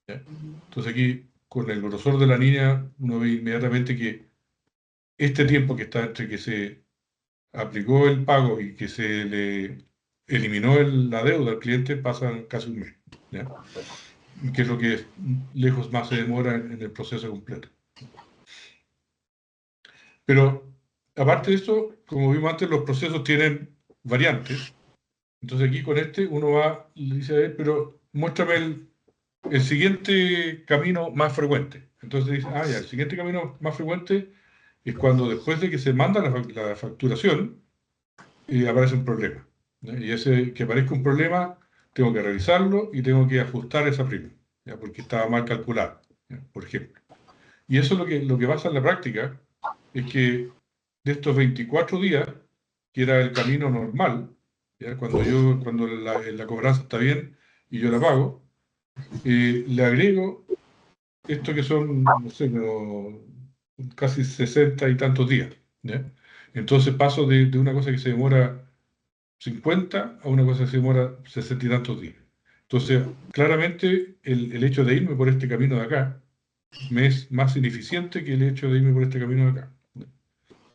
[SPEAKER 3] ¿ya? Entonces aquí, con el grosor de la línea, uno ve inmediatamente que este tiempo que está entre que se aplicó el pago y que se le eliminó la deuda al cliente pasa casi un mes, ¿ya? Que es lo que lejos más se demora en el proceso completo. Pero aparte de eso, como vimos antes, los procesos tienen variantes. Entonces aquí con uno va y le dice a él, pero muéstrame el siguiente camino más frecuente. Entonces dice, ya, el siguiente camino más frecuente es cuando después de que se manda la facturación, aparece un problema, ¿ya? Y ese que aparezca un problema, tengo que revisarlo y tengo que ajustar esa prima, ¿ya? Porque estaba mal calculada, ¿ya? Por ejemplo. Y eso es lo que pasa en la práctica, es que de estos 24 días, que era el camino normal, ¿ya? Cuando la cobranza está bien y yo la pago, le agrego esto que son, no sé, como casi 60 y tantos días, ¿ya? Entonces paso de una cosa que se demora 50 a una cosa que se demora 60 y tantos días. Entonces, claramente, el hecho de irme por este camino de acá me es más ineficiente que el hecho de irme por este camino de acá.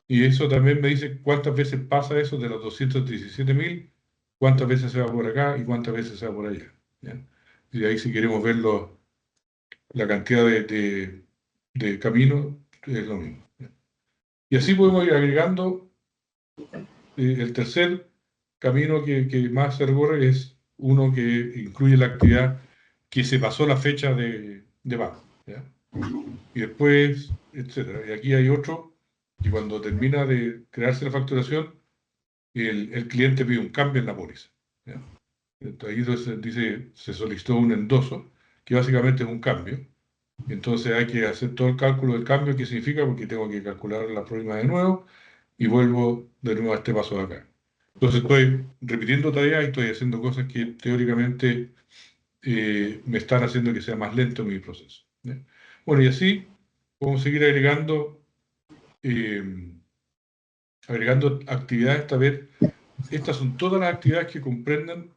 [SPEAKER 3] Y eso también me dice cuántas veces pasa eso de los 217.000, cuántas veces se va por acá y cuántas veces se va por allá, ¿ya? Y ahí si queremos ver la cantidad de caminos, es lo mismo, ¿ya? Y así podemos ir agregando el tercer camino que más se recorre es uno que incluye la actividad que se pasó la fecha de pago, ¿ya? Y después, etcétera. Y aquí hay otro que cuando termina de crearse la facturación, el cliente pide un cambio en la póliza, ¿ya? Entonces, ahí dice, se solicitó un endoso, que básicamente es un cambio. Entonces hay que hacer todo el cálculo del cambio, qué significa, porque tengo que calcular la prima de nuevo y vuelvo de nuevo a este paso de acá. Entonces estoy repitiendo tareas y estoy haciendo cosas que teóricamente me están haciendo que sea más lento mi proceso, ¿ya? Bueno, y así podemos seguir agregando actividades hasta ver, estas son todas las actividades que comprenden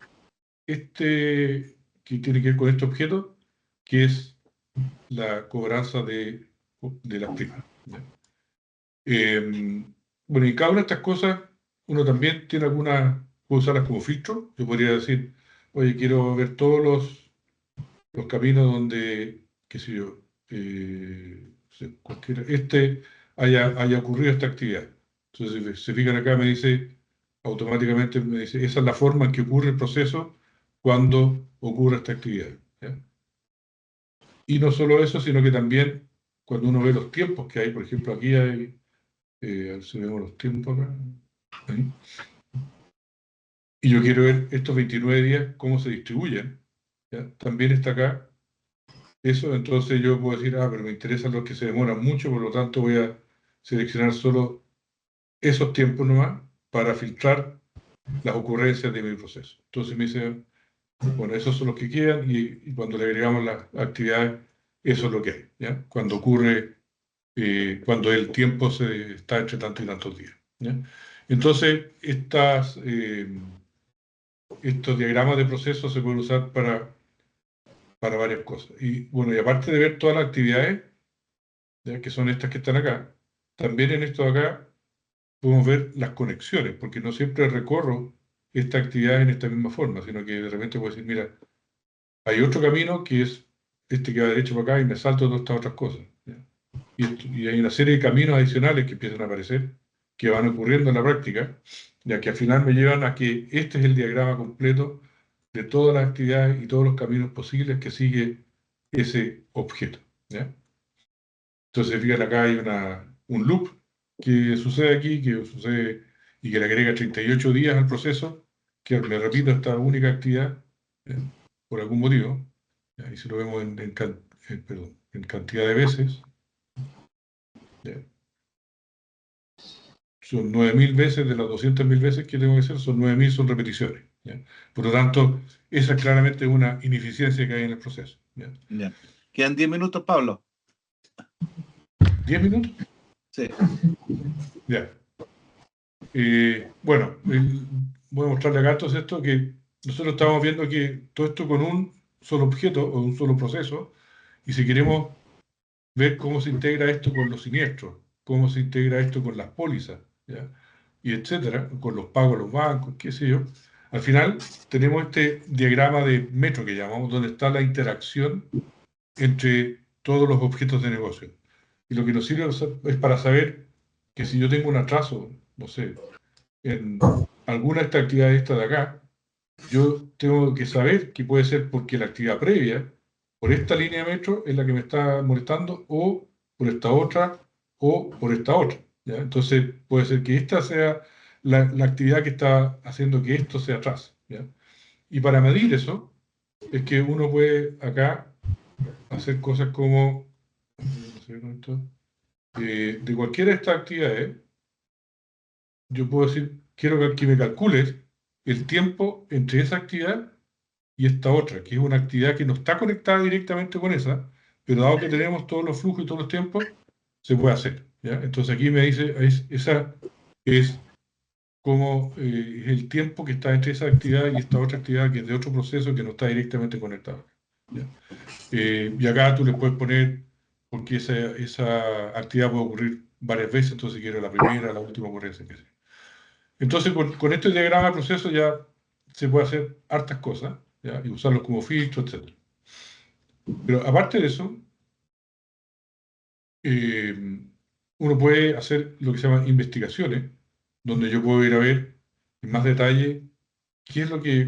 [SPEAKER 3] que tiene que ver con este objeto, que es la cobranza de las primas, ¿ya? Bueno, y cada una de estas cosas, uno también tiene puede usarlas como filtro. Yo podría decir, oye, quiero ver todos los caminos donde, qué sé yo, haya ocurrido esta actividad. Entonces, si se fijan acá, automáticamente me dice, esa es la forma en que ocurre el proceso cuando ocurre esta actividad, ¿ya? Y no solo eso, sino que también cuando uno ve los tiempos que hay, por ejemplo, aquí hay, a ver si vemos los tiempos acá, ahí. Y yo quiero ver estos 29 días, cómo se distribuyen, ¿ya? También está acá eso, entonces yo puedo decir, pero me interesan los que se demoran mucho, por lo tanto voy a seleccionar solo esos tiempos nomás para filtrar las ocurrencias de mi proceso. Entonces me dice, bueno, esos son los que quedan y cuando le agregamos las actividades, eso es lo que hay, ¿ya? Cuando ocurre, cuando el tiempo se está entre tantos y tantos días, ¿ya? Entonces, estos diagramas de proceso se pueden usar para varias cosas. Y bueno, y aparte de ver todas las actividades, ¿ya? Que son estas que están acá, también en esto de acá podemos ver las conexiones, porque no siempre recorro esta actividad en esta misma forma, sino que de repente puedo decir, mira, hay otro camino que es este que va derecho para acá y me salto todas estas otras cosas, ¿ya? Y hay una serie de caminos adicionales que empiezan a aparecer, que van ocurriendo en la práctica, ya que al final me llevan a que este es el diagrama completo de todas las actividades y todos los caminos posibles que sigue ese objeto, ¿ya? Entonces, fíjate, acá hay un loop que sucede aquí, que sucede y que le agrega 38 días al proceso, que le repito esta única actividad, por algún motivo, ¿ya? Y si lo vemos perdón, en cantidad de veces, ¿ya? Son 9.000 veces de las 200.000 veces que tengo que hacer, son 9.000 son repeticiones, ¿ya? Por lo tanto, esa es claramente una ineficiencia que hay en el proceso, ¿ya?
[SPEAKER 2] Ya. Quedan 10 minutos, Pablo.
[SPEAKER 3] ¿10 minutos?
[SPEAKER 2] Sí.
[SPEAKER 3] Ya. Bueno, voy a mostrarle acá entonces esto, que nosotros estamos viendo que todo esto con un solo objeto o un solo proceso, y si queremos ver cómo se integra esto con los siniestros, cómo se integra esto con las pólizas, ¿ya? Y etcétera, con los pagos a los bancos, qué sé yo, al final tenemos este diagrama de metro que llamamos, donde está la interacción entre todos los objetos de negocio. Y lo que nos sirve es para saber que si yo tengo un atraso, no sé, en alguna de estas actividades de acá, yo tengo que saber que puede ser porque la actividad previa, por esta línea de metro, es la que me está molestando, o por esta otra, o por esta otra, ¿ya? Entonces, puede ser que esta sea la actividad que está haciendo que esto se atrase, ¿ya? Y para medir eso, es que uno puede acá hacer cosas como, de cualquiera de estas actividades, yo puedo decir, quiero que me calcules el tiempo entre esa actividad y esta otra, que es una actividad que no está conectada directamente con esa, pero dado que tenemos todos los flujos y todos los tiempos, se puede hacer, ¿ya? Entonces aquí me dice, esa es como es el tiempo que está entre esa actividad y esta otra actividad que es de otro proceso que no está directamente conectado, ¿ya? Y acá tú le puedes poner, porque esa actividad puede ocurrir varias veces, entonces quiero la primera, la última ocurrencia, que sea. Entonces, con este diagrama de proceso ya se puede hacer hartas cosas, ¿ya? Y usarlos como filtro, etc. Pero aparte de eso, uno puede hacer lo que se llama investigaciones, donde yo puedo ir a ver en más detalle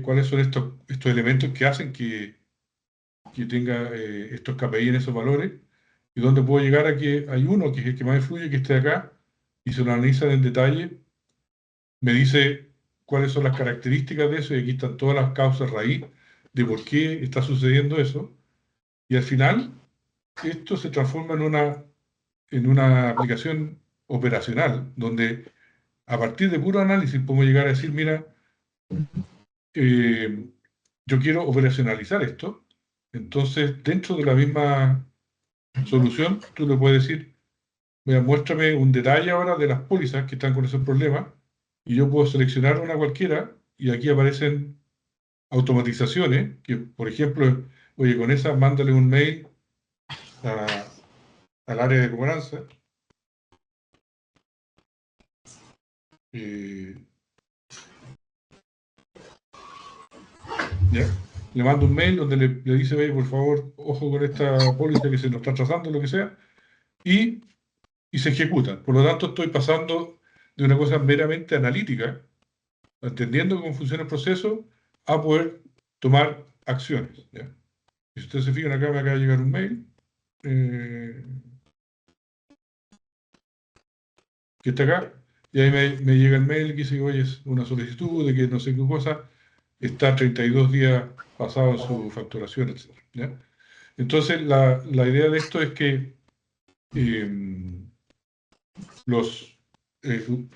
[SPEAKER 3] cuáles son estos elementos que hacen que tenga estos KPI en esos valores, y donde puedo llegar a que hay uno que es el que más influye, que esté acá, y se lo analiza en detalle, me dice cuáles son las características de eso, y aquí están todas las causas raíz de por qué está sucediendo eso, y al final esto se transforma en una aplicación operacional, donde a partir de puro análisis podemos llegar a decir, mira, yo quiero operacionalizar esto, entonces dentro de la misma solución tú le puedes decir, mira, muéstrame un detalle ahora de las pólizas que están con esos problemas, y yo puedo seleccionar una cualquiera, y aquí aparecen automatizaciones, que por ejemplo, oye, con esa mándale un mail al área de cobranza, ¿ya? Le mando un mail donde le dice, oye, por favor, ojo con esta póliza que se nos está trazando, lo que sea, y se ejecuta. Por lo tanto, estoy pasando de una cosa meramente analítica, entendiendo cómo funciona el proceso, a poder tomar acciones, ¿ya? Y si ustedes se fijan, acá me acaba de llegar un mail. que está acá, y ahí me llega el mail que dice, oye, es una solicitud de que no sé qué cosa, está 32 días pasado en su facturación, etc. ¿Ya? Entonces, la idea de esto es que los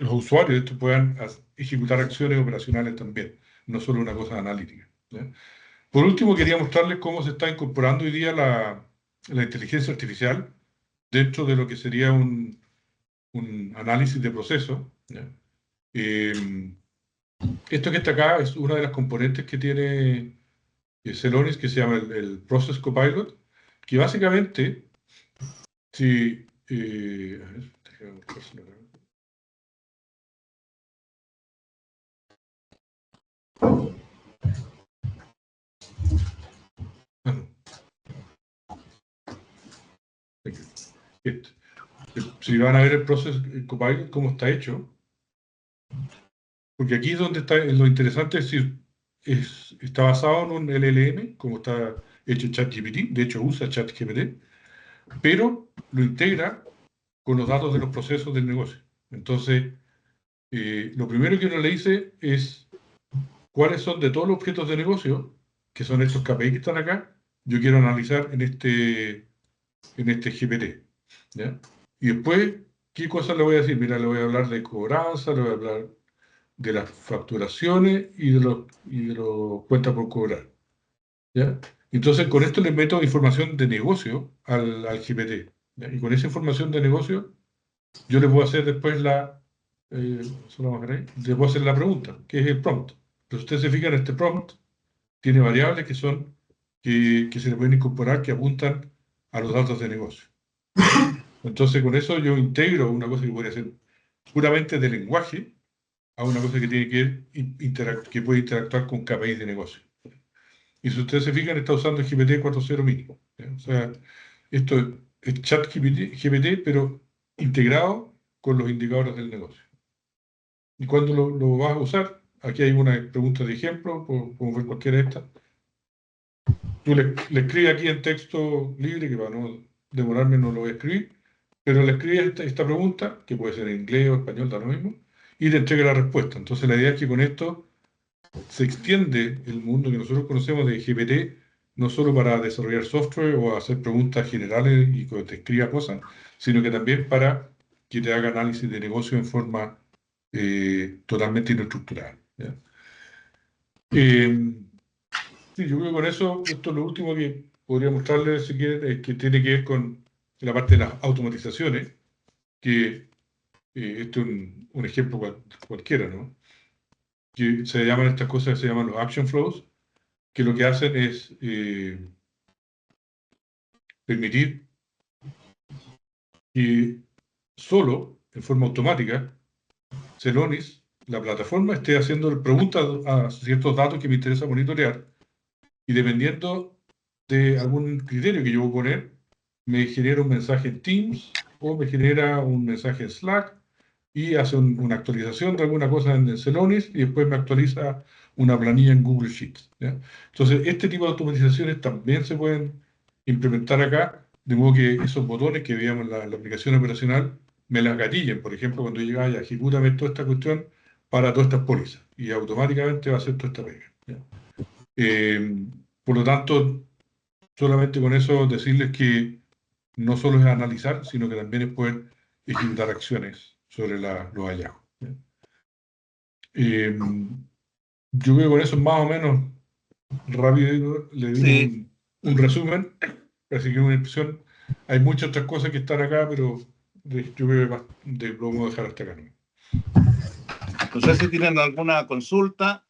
[SPEAKER 3] usuarios de esto puedan ejecutar acciones operacionales también, no solo una cosa analítica. ¿Ya? Por último, quería mostrarles cómo se está incorporando hoy día la inteligencia artificial dentro de lo que sería un análisis de proceso. ¿Ya? Esto que está acá es una de las componentes que tiene Celonis, que se llama el Process Copilot, que básicamente, si... a ver, déjame buscárselo acá. Si van a ver el Process Copilot, cómo está hecho, porque aquí es donde está lo interesante, es decir, está basado en un LLM, como está hecho ChatGPT, de hecho usa ChatGPT, pero lo integra con los datos de los procesos del negocio. Entonces, lo primero que uno le dice es cuáles son de todos los objetos de negocio, que son estos KPI que están acá, yo quiero analizar en este GPT. ¿Ya? Y después, ¿qué cosas le voy a decir? Mira, le voy a hablar de cobranza, le voy a hablar de las facturaciones y de los cuentas por cobrar. ¿Ya? Entonces, con esto le meto información de negocio al GPT. ¿Ya? Y con esa información de negocio, yo le puedo hacer después le puedo hacer la pregunta, que es el prompt. Entonces, ustedes se fijan, este prompt tiene variables que se le pueden incorporar que apuntan a los datos de negocio. Entonces, con eso yo integro una cosa que podría ser puramente de lenguaje a una cosa que tiene que puede interactuar con KPIs de negocio. Y si ustedes se fijan, está usando el GPT 4.0 mínimo. O sea, esto es ChatGPT, pero integrado con los indicadores del negocio. ¿Y cuándo lo vas a usar? Aquí hay una pregunta de ejemplo, como ver cualquiera de estas. Tú le escribes aquí en texto libre, que para no demorarme no lo voy a escribir, pero le escribes esta pregunta, que puede ser en inglés o español, da lo mismo, y te entrega la respuesta. Entonces la idea es que con esto se extiende el mundo que nosotros conocemos de GPT, no solo para desarrollar software o hacer preguntas generales y que te escriba cosas, sino que también para que te haga análisis de negocio en forma totalmente inestructurada. ¿Ya? Sí, yo creo que con eso, esto es lo último que podría mostrarles, si quieren, es que tiene que ver con la parte de las automatizaciones, que esto es un ejemplo cualquiera, ¿no? Que se llaman estas cosas, se llaman los action flows, que lo que hacen es permitir que solo, en forma automática, Celonis, la plataforma, esté haciendo preguntas a ciertos datos que me interesa monitorear, y dependiendo de algún criterio que yo voy a poner, me genera un mensaje en Teams o me genera un mensaje en Slack y hace una actualización de alguna cosa en Celonis y después me actualiza una planilla en Google Sheets. ¿Ya? Entonces, este tipo de automatizaciones también se pueden implementar acá, de modo que esos botones que veíamos en la aplicación operacional me las gatillen. Por ejemplo, cuando llega y ejecútame toda esta cuestión para todas estas pólizas y automáticamente va a hacer toda esta pega. ¿Ya? Por lo tanto, solamente con eso decirles que no solo es analizar, sino que también es poder ejecutar acciones sobre los hallazgos. Yo creo que con eso más o menos rápido le dimos un resumen, así que una impresión. Hay muchas otras cosas que están acá, pero yo creo que lo vamos a dejar hasta acá.
[SPEAKER 2] No sé si tienen alguna consulta.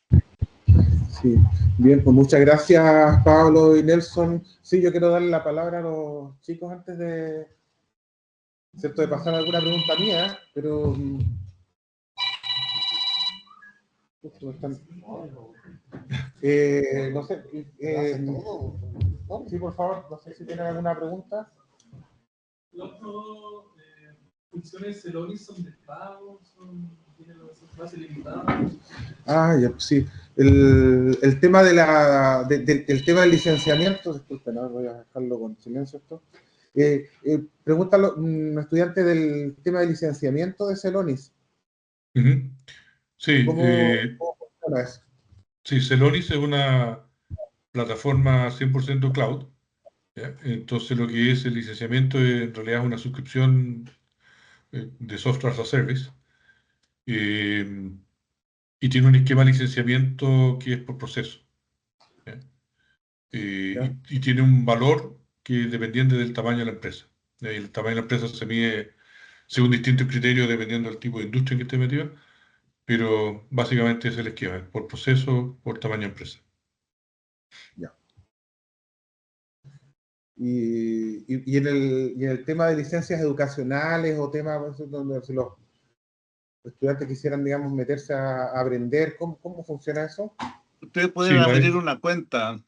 [SPEAKER 1] Sí, bien, pues muchas gracias Pablo y Nelson. Sí, yo quiero darle la palabra a los chicos antes de, ¿cierto?, de pasar alguna pregunta mía, pero no sé, sí, por favor, no sé si tienen alguna pregunta.
[SPEAKER 4] ¿Las funciones Celonis son de pago? ¿Tienen base limitada?
[SPEAKER 1] Ah, ya, sí. El tema del tema del licenciamiento, disculpen, ahora voy a dejarlo con silencio esto. Pregunta un estudiante del tema de licenciamiento de Celonis.
[SPEAKER 3] Ujú. Sí,
[SPEAKER 1] ¿Cómo funciona eso?
[SPEAKER 3] sí, Celonis es una plataforma 100% cloud, ¿ya? Entonces lo que es el licenciamiento en realidad es una suscripción de software as a service, eh, y tiene un esquema de licenciamiento que es por proceso, ¿ya?
[SPEAKER 1] ¿Ya?
[SPEAKER 3] Y tiene un valor que es dependiente del tamaño de la empresa. El tamaño de la empresa se mide según distintos criterios dependiendo del tipo de industria en que esté metido, pero básicamente es el esquema, por proceso, por tamaño de empresa.
[SPEAKER 1] Ya. Y en el tema de licencias educacionales o temas donde si los estudiantes quisieran, digamos, meterse a aprender, ¿cómo funciona eso?
[SPEAKER 2] Ustedes pueden
[SPEAKER 3] Sí,
[SPEAKER 2] abrir una cuenta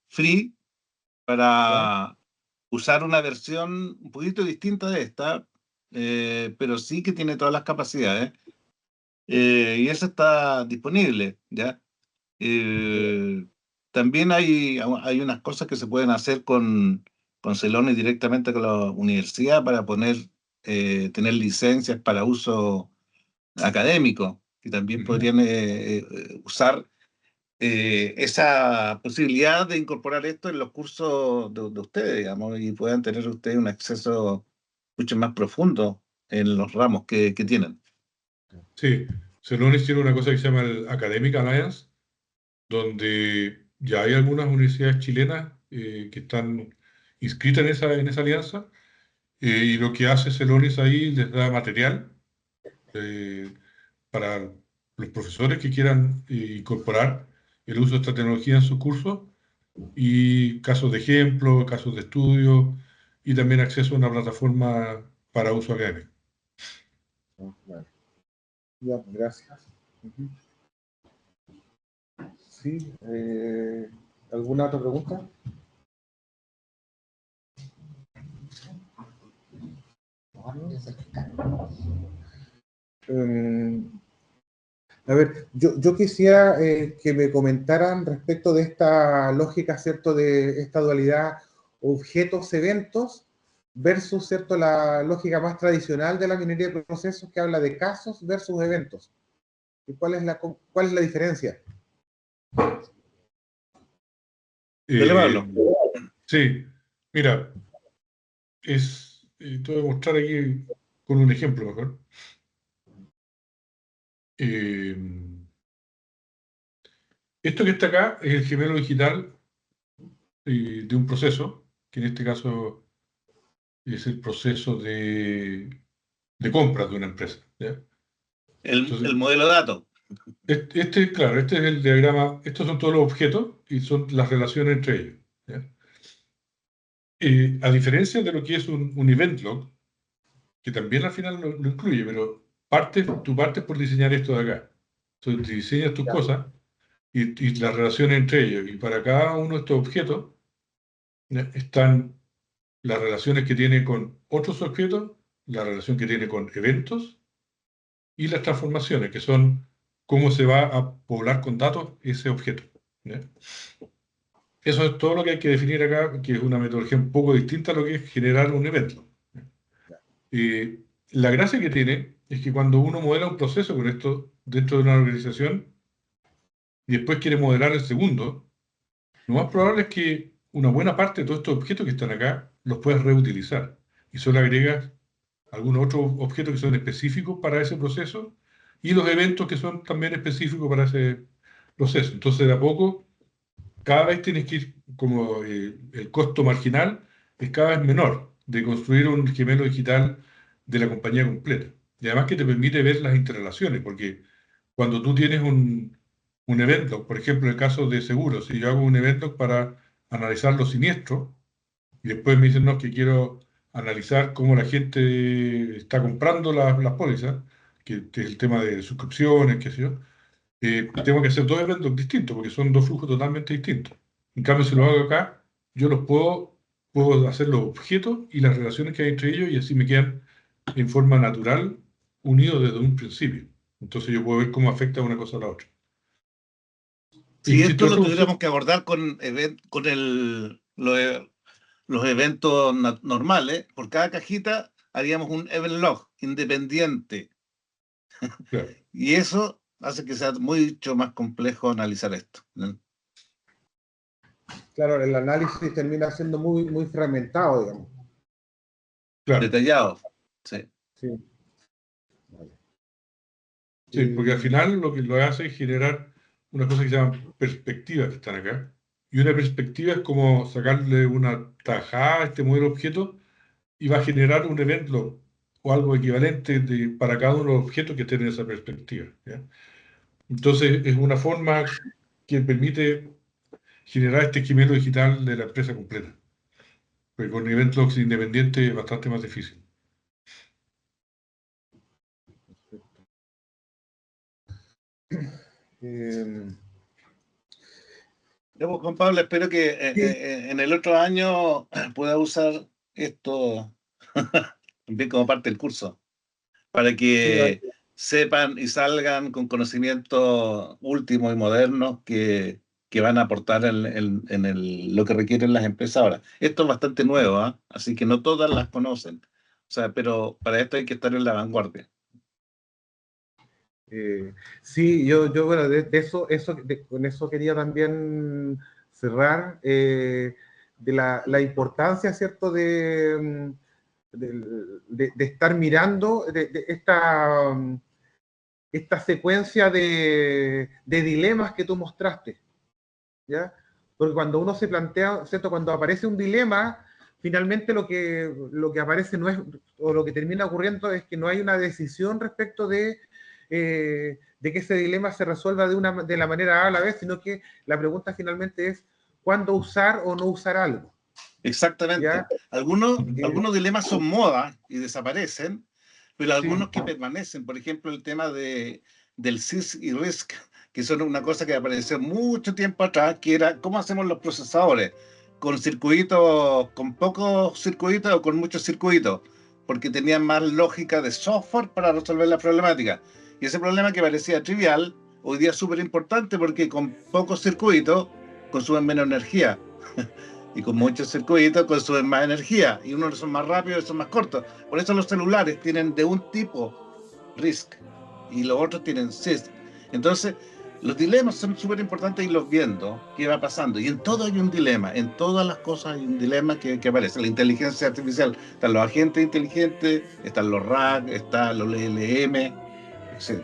[SPEAKER 2] free
[SPEAKER 1] ¿Ya?
[SPEAKER 2] para usar una versión un poquito distinta de esta, pero sí que tiene todas las capacidades. Y esa está disponible, ¿ya? Eh, También hay unas cosas que se pueden hacer con Celonis directamente con la universidad para tener licencias para uso académico, que también
[SPEAKER 3] ujú.
[SPEAKER 2] podrían usar esa posibilidad de incorporar esto en los cursos de ustedes, digamos, y puedan tener ustedes un acceso mucho más profundo en los ramos que tienen.
[SPEAKER 3] Sí, Celonis tiene una cosa que se llama el Academic Alliance, donde ya hay algunas universidades chilenas que están inscritas en esa alianza, y lo que hace Celonis ahí les da material eh, para los profesores que quieran incorporar el uso de esta tecnología en sus cursos, y casos de ejemplo, casos de estudio, y también acceso a una plataforma para uso académico.
[SPEAKER 1] Vale. Ya, gracias. Ujú. Sí, ¿alguna otra pregunta? A ver, yo quisiera que me comentaran respecto de esta lógica, ¿cierto?, de esta dualidad objetos-eventos versus, ¿cierto?, la lógica más tradicional de la minería de procesos que habla de casos versus eventos. ¿Y cuál es la diferencia?
[SPEAKER 2] Dale,
[SPEAKER 3] Eh,
[SPEAKER 2] Pablo.
[SPEAKER 3] sí, mira, te voy a mostrar aquí con un ejemplo mejor. Eh, Esto que está acá es el gemelo digital de un proceso, que en este caso es el proceso de compras de una empresa, ¿ya?
[SPEAKER 2] El
[SPEAKER 3] Entonces,
[SPEAKER 2] modelo de datos.
[SPEAKER 3] claro, este es el diagrama, estos son todos los objetos y son las relaciones entre ellos, ¿ya? A diferencia de lo que es un event log, que también al final lo incluye, pero tú partes por diseñar esto de acá. Entonces, te diseñas tus cosas y las relaciones entre ellos. Y para cada uno de estos objetos, ¿ya?, están las relaciones que tiene con otros objetos, la relación que tiene con eventos y las transformaciones, que son cómo se va a poblar con datos ese objeto, ¿ya? Eso es todo lo que hay que definir acá, que es una metodología un poco distinta a lo que es generar un evento. La gracia que tiene es que cuando uno modela un proceso con esto dentro de una organización y después quiere modelar el segundo, lo más probable es que una buena parte de todos estos objetos que están acá los puedas reutilizar y solo agregas algunos otros objetos que son específicos para ese proceso y los eventos que son también específicos para ese proceso. Entonces, de a poco, cada vez tienes que ir, como el costo marginal es cada vez menor de construir un gemelo digital de la compañía completa. Y además que te permite ver las interrelaciones, porque cuando tú tienes un evento, por ejemplo, en el caso de seguros, si yo hago un evento para analizar los siniestros, y después me dicen, no, que quiero analizar cómo la gente está comprando las pólizas, que es el tema de suscripciones, qué sé yo, tengo que hacer dos eventos distintos, porque son dos flujos totalmente distintos. En cambio, si lo hago acá, yo puedo hacer los objetos y las relaciones que hay entre ellos, y así me quedan en forma natural unidos desde un principio. Entonces yo puedo ver cómo afecta una cosa a la otra.
[SPEAKER 2] Si
[SPEAKER 3] Y
[SPEAKER 2] esto lo
[SPEAKER 3] chistoso,
[SPEAKER 2] tuviéramos que abordar con los eventos normales, por cada cajita haríamos un event log independiente.
[SPEAKER 3] Claro.
[SPEAKER 2] Y eso hace que sea mucho más complejo analizar esto, ¿no?
[SPEAKER 1] Claro, el análisis termina siendo muy, muy fragmentado, digamos.
[SPEAKER 3] Claro.
[SPEAKER 2] Detallado. Sí.
[SPEAKER 1] Sí. Vale.
[SPEAKER 3] Sí, porque al final lo que lo hace es generar una cosa que se llama perspectivas que están acá. Y una perspectiva es como sacarle una tajada a este modelo objeto y va a generar un evento o algo equivalente para cada uno de los objetos que estén en esa perspectiva, ¿ya? Entonces es una forma que permite generar este esquema digital de la empresa completa. Porque con eventos independientes es bastante más difícil.
[SPEAKER 2] Ya, pues, Juan Pablo, espero que
[SPEAKER 1] Sí.
[SPEAKER 2] en el otro año pueda usar esto también como parte del curso, para que sepan y salgan con conocimientos últimos y modernos que van a aportar lo que requieren las empresas ahora. Esto es bastante nuevo, ¿ah? Así que no todas las conocen. O sea, pero para esto hay que estar en la vanguardia.
[SPEAKER 1] Sí, bueno, con eso quería también cerrar, de la importancia, ¿cierto?, de estar mirando de esta secuencia de dilemas que tú mostraste, ¿ya? Porque cuando uno se plantea, ¿cierto?, cuando aparece un dilema, finalmente lo que aparece no es, o lo que termina ocurriendo es que no hay una decisión respecto de que ese dilema se resuelva de la manera A a la vez, sino que la pregunta finalmente es ¿cuándo usar o no usar algo?
[SPEAKER 2] Exactamente.
[SPEAKER 1] ¿Ya?
[SPEAKER 2] Algunos dilemas son moda y desaparecen, pero algunos
[SPEAKER 1] Sí.
[SPEAKER 2] que permanecen. Por ejemplo, el tema del CIS y RISC, que son una cosa que apareció mucho tiempo atrás, que era cómo hacemos los procesadores, con circuitos, con pocos circuitos o con muchos circuitos, porque tenían más lógica de software para resolver la problemática. Y ese problema que parecía trivial, hoy día es súper importante porque con pocos circuitos consumen menos energía. Y con muchos circuitos consumen más energía, y unos son más rápidos y otros son más cortos. Por eso los celulares tienen de un tipo RISC y los otros tienen CISC. Entonces, los dilemas son súper importantes irlos viendo qué va pasando. Y en todo hay un dilema, en todas las cosas hay un dilema que aparece. La inteligencia artificial, están los agentes inteligentes, están los RAG, están los LLM, etc.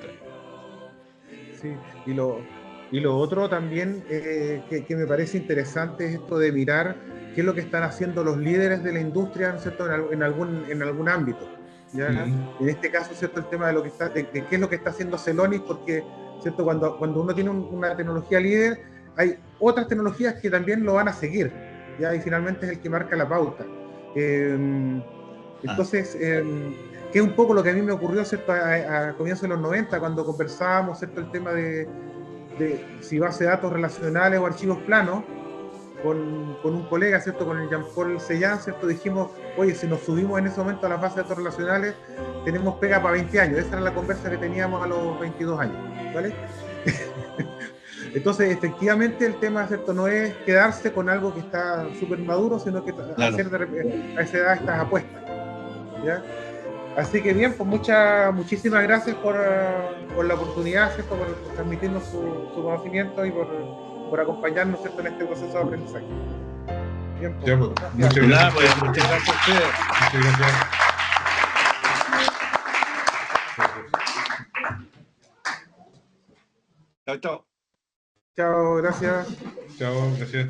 [SPEAKER 1] Sí, y lo otro también que me parece interesante es esto de mirar qué es lo que están haciendo los líderes de la industria, ¿cierto?, en algún ámbito, ¿ya? En este caso, ¿cierto?, el tema de qué es lo que está haciendo Celonis, porque, ¿cierto?, cuando uno tiene una tecnología líder, hay otras tecnologías que también lo van a seguir, ¿ya? Y finalmente es el que marca la pauta. Entonces, que es un poco lo que a mí me ocurrió, ¿cierto?, a comienzos de los 90, cuando conversábamos, ¿cierto?, el tema de si base de datos relacionales o archivos planos, con un colega, ¿cierto?, con el Jean-Paul Sellán, ¿cierto?, dijimos, oye, si nos subimos en ese momento a las bases de datos relacionales, tenemos pega para 20 años. Esa era la conversa que teníamos a los 22 años, ¿vale? Entonces, efectivamente, el tema, ¿cierto?, no es quedarse con algo que está súper maduro, sino que hacer a esa edad estas apuestas, ¿ya? Así que bien, pues muchísimas gracias por la oportunidad, ¿cierto?, por transmitirnos su conocimiento y por acompañarnos, ¿cierto?, en este proceso de aprendizaje. Bien, pues,
[SPEAKER 3] Ya, pues,
[SPEAKER 1] gracias.
[SPEAKER 2] Muchas gracias a ustedes.
[SPEAKER 3] Muchas gracias.
[SPEAKER 2] Chao, chao.
[SPEAKER 1] Chao, gracias.
[SPEAKER 3] Chao, gracias.